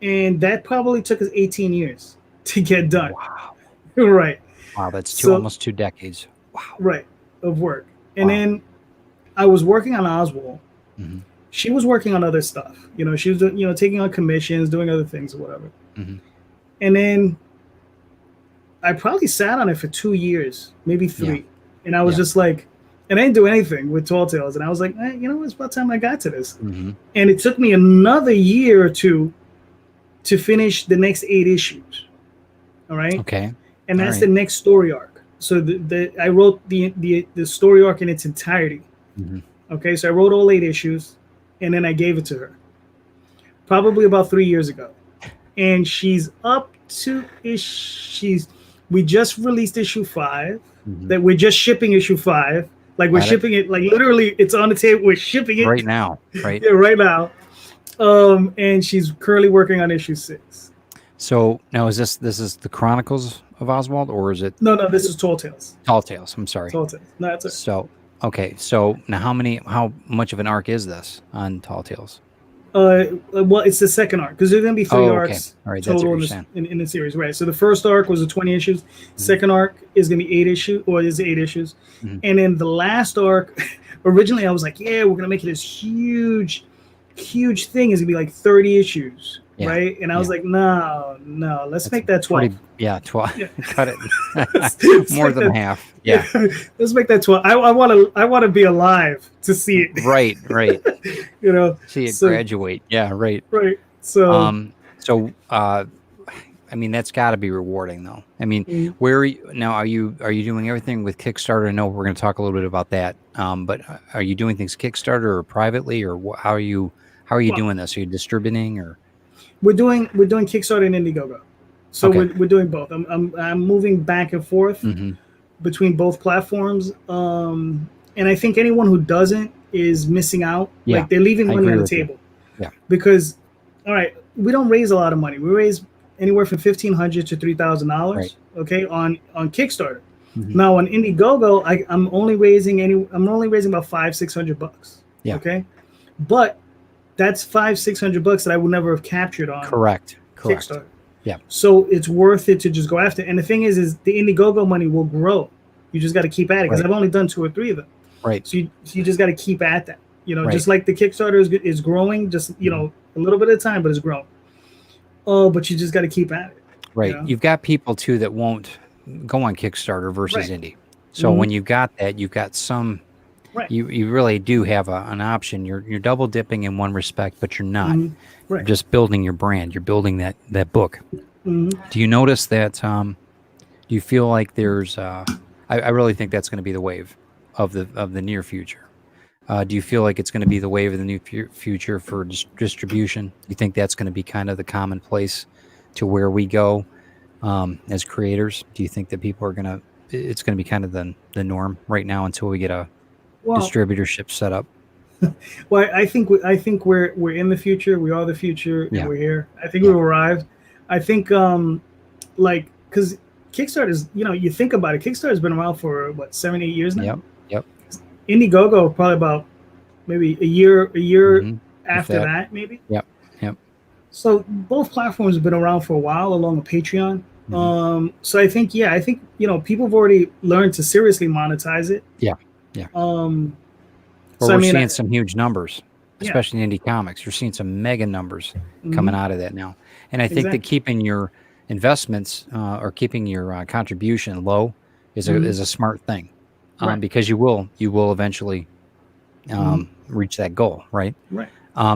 and that probably took us 18 years to get done. Wow. Right. Wow, that's almost 2 decades. Wow. Right, of work. And then I was working on Oswald. She was working on other stuff. She was taking on commissions, doing other things or whatever. And then I probably sat on it for 2 years, maybe 3. Yeah. And I was just like, and I didn't do anything with Tall Tales. And I was like, it's about time I got to this. And it took me another year or 2 to finish the next 8 issues. All right. Okay. And that's the next story arc. So I wrote the story arc in its entirety. Okay, so I wrote all 8 issues, and then I gave it to her. Probably about 3 years ago, and she's up to we just released issue 5. That we're just shipping issue 5. Like we're shipping it. Like literally, it's on the table. We're shipping it right now. Right. Yeah, right now. And she's currently working on issue 6. So now is this the Chronicles of Oswald, or is it? No, this is Tall Tales. Tall Tales. I'm sorry. Tall Tales. No, that's it. So okay. So now how much of an arc is this on Tall Tales? Well, it's the second arc because there's going to be 3 arcs total in the series, right? So the first arc was the 20 issues. Second arc is going to be 8 issues, or is 8 issues, and then the last arc. Originally, I was like, we're going to make it this huge thing. It's going to be like 30 issues. Yeah. Right, and I was like, no, let's make that 12. 12. Yeah. Cut it more than half. Yeah, let's make that 12. I want to be alive to see it. Right. See it graduate. Yeah, right. So, that's got to be rewarding, though. I mean, where are you, now? Are you doing everything with Kickstarter? I know we're going to talk a little bit about that. But are you doing things Kickstarter or privately, or how are you doing this? Are you distributing or? We're doing Kickstarter and Indiegogo, so we're doing both. I'm moving back and forth between both platforms. and I think anyone who doesn't is missing out. Yeah, Like they're leaving I money agree on the with you. table. Yeah. Because, all right, we don't raise a lot of money. We raise anywhere from $1,500 to $3,000. Right. Okay, on Kickstarter. Mm-hmm. Now on Indiegogo, I'm only raising about $500-600. Yeah. Okay, but that's $500-600 that I would never have captured on Correct. Kickstarter. Yeah. So it's worth it to just go after it. And the thing is the Indiegogo money will grow. You just got to keep at it, because Right. I've only done 2 or 3 of them. Right. So you just got to keep at that. You know, Right. just like the Kickstarter is growing, just, you know, a little bit at a time, but it's growing. Oh, but you just got to keep at it. Right. You know? You've got people too that won't go on Kickstarter versus Right. indie. So when you've got that, you've got some. Right. You really do have an option. You're double dipping in one respect, but you're not. Right. You're just building your brand. You're building that book. Mm-hmm. Do you notice that? Do you feel like there's? I really think that's going to be the wave of the near future. Do you feel like it's going to be the wave of the new future for distribution? Do you think that's going to be kind of the commonplace to where we go as creators? Do you think that people are going to? It's going to be kind of the norm right now until we get a distributorship set up. Well, I think we're in the future. We are the future, and we're here. I think we've arrived. I think like, because Kickstarter is, you know, you think about it, Kickstarter's been around for what, 7-8 years now. Yep. Indiegogo probably about maybe a year after that maybe. Yep. So both platforms have been around for a while, along with Patreon. So I think you know, people have already learned to seriously monetize it. Yeah. So we're seeing some huge numbers, especially in indie comics. You're seeing some mega numbers Mm-hmm. coming out of that now. And I think that keeping your investments or keeping your contribution low is a smart thing, because you will eventually reach that goal, right? Right.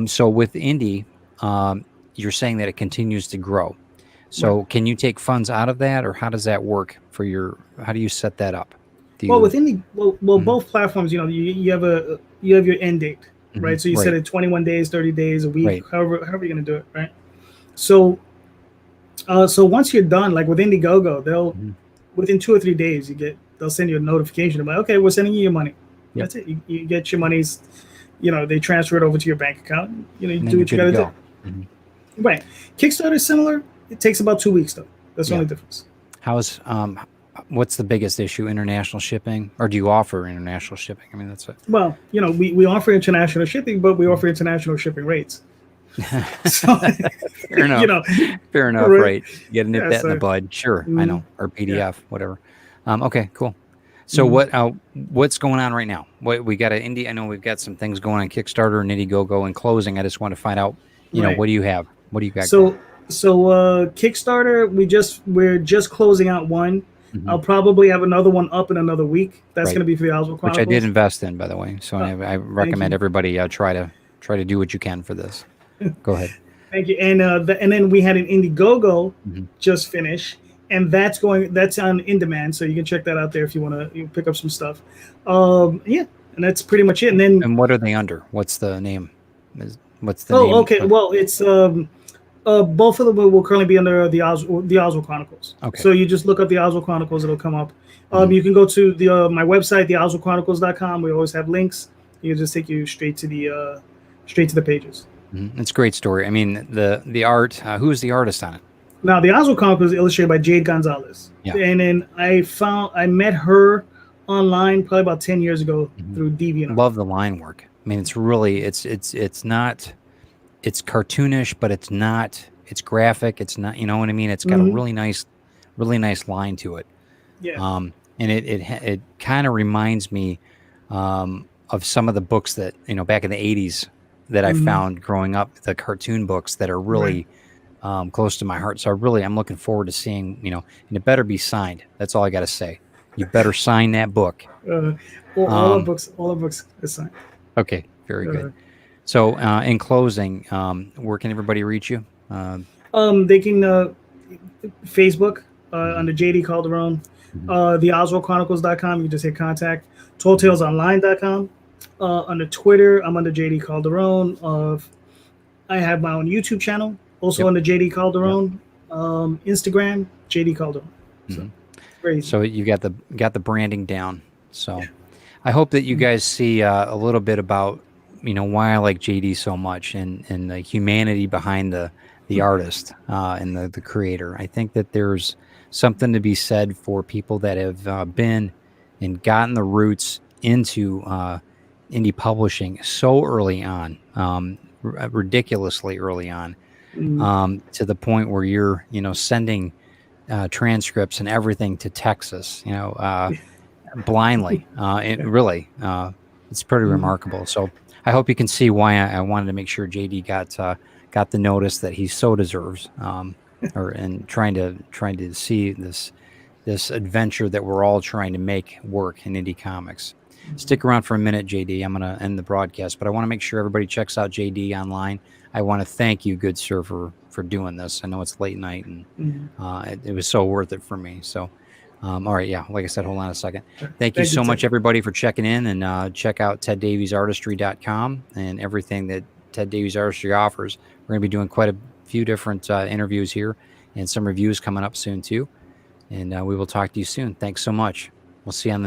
So with indie, you're saying that it continues to grow. So can you take funds out of that, or how does that work for your? How do you set that up? With indie, both platforms, you know, you have your end date, right? So you set it 21 days, 30 days, a week, however you're gonna do it, right? So, so once you're done, like with Indiegogo, they'll within 2 or 3 days they'll send you a notification about, okay, we're sending you your money. That's it. You get your monies. You know, they transfer it over to your bank account. You know, you do what you gotta do. Right. Kickstarter is similar. It takes about 2 weeks though. That's the only difference. How's what's the biggest issue? International shipping, or do you offer international shipping? I mean, that's it. Well, you know, we offer international shipping, but we offer international shipping rates. So, fair enough. You know, fair enough, right? You got to nip that in the so, bud. Sure, I know. Or PDF, whatever. Okay, cool. So what's going on right now? What we got at Indie? I know we've got some things going on Kickstarter and Indiegogo and closing. I just want to find out, you know, what do you have? What do you got? So Kickstarter, we're just closing out one. I'll probably have another one up in another week. That's going to be for the Oswald Chronicles, which I did invest in, by the way. So I recommend everybody try to do what you can for this. Go ahead. Thank you. And then we had an Indiegogo just finish, and that's on in demand, so you can check that out there if you want to pick up some stuff. And that's pretty much it. And what are they under? What's the name? What's the name? Oh, okay. Well, it's both of them will currently be under the Oswald Chronicles. Okay. So you just look up the Oswald Chronicles; it'll come up. You can go to my website, theoswaldchronicles.com. We always have links. It'll just take you straight to the pages. It's a great story. I mean, the art. Who's the artist on it? Now, the Oswald Chronicles is illustrated by Jade Gonzalez. Yeah. And then I met her online probably about 10 years ago through DeviantArt. Love the line work. I mean, it's really it's not. It's cartoonish, but it's not. It's graphic. It's not. You know what I mean? It's got a really nice line to it. Yeah. And it kind of reminds me of some of the books that, you know, back in the 80s that I found growing up, the cartoon books that are really close to my heart. So I'm looking forward to seeing, you know, and it better be signed. That's all I got to say. You better sign that book. All the books are signed. Okay, very good. So, in closing, where can everybody reach you? They can Facebook under JD Calderon, theoswaldchronicles.com. You just hit contact. TallTalesOnline.com. Under Twitter, I'm under JD Calderon. I have my own YouTube channel, also under JD Calderon. Instagram, JD Calderon. So, so you got the branding down. So. I hope that you guys see a little bit about, why I like JD so much, and the humanity behind the artist and the creator. I think that there's something to be said for people that have been and gotten the roots into indie publishing so early on, ridiculously early on, to the point where you're, sending transcripts and everything to Texas, blindly. It really, it's pretty remarkable. So I hope you can see why I wanted to make sure JD got the notice that he so deserves, and trying to see this adventure that we're all trying to make work in indie comics. Stick around for a minute, JD. I'm going to end the broadcast, but I want to make sure everybody checks out JD online. I want to thank you, good sir, for doing this. I know it's late night, and it was so worth it for me. So, all right, yeah, like I said, hold on a second. Thank you so much, everybody, for checking in, and check out TedDaviesArtistry.com and everything that Ted Davies Artistry offers. We're going to be doing quite a few different interviews here and some reviews coming up soon, too. And we will talk to you soon. Thanks so much. We'll see you on the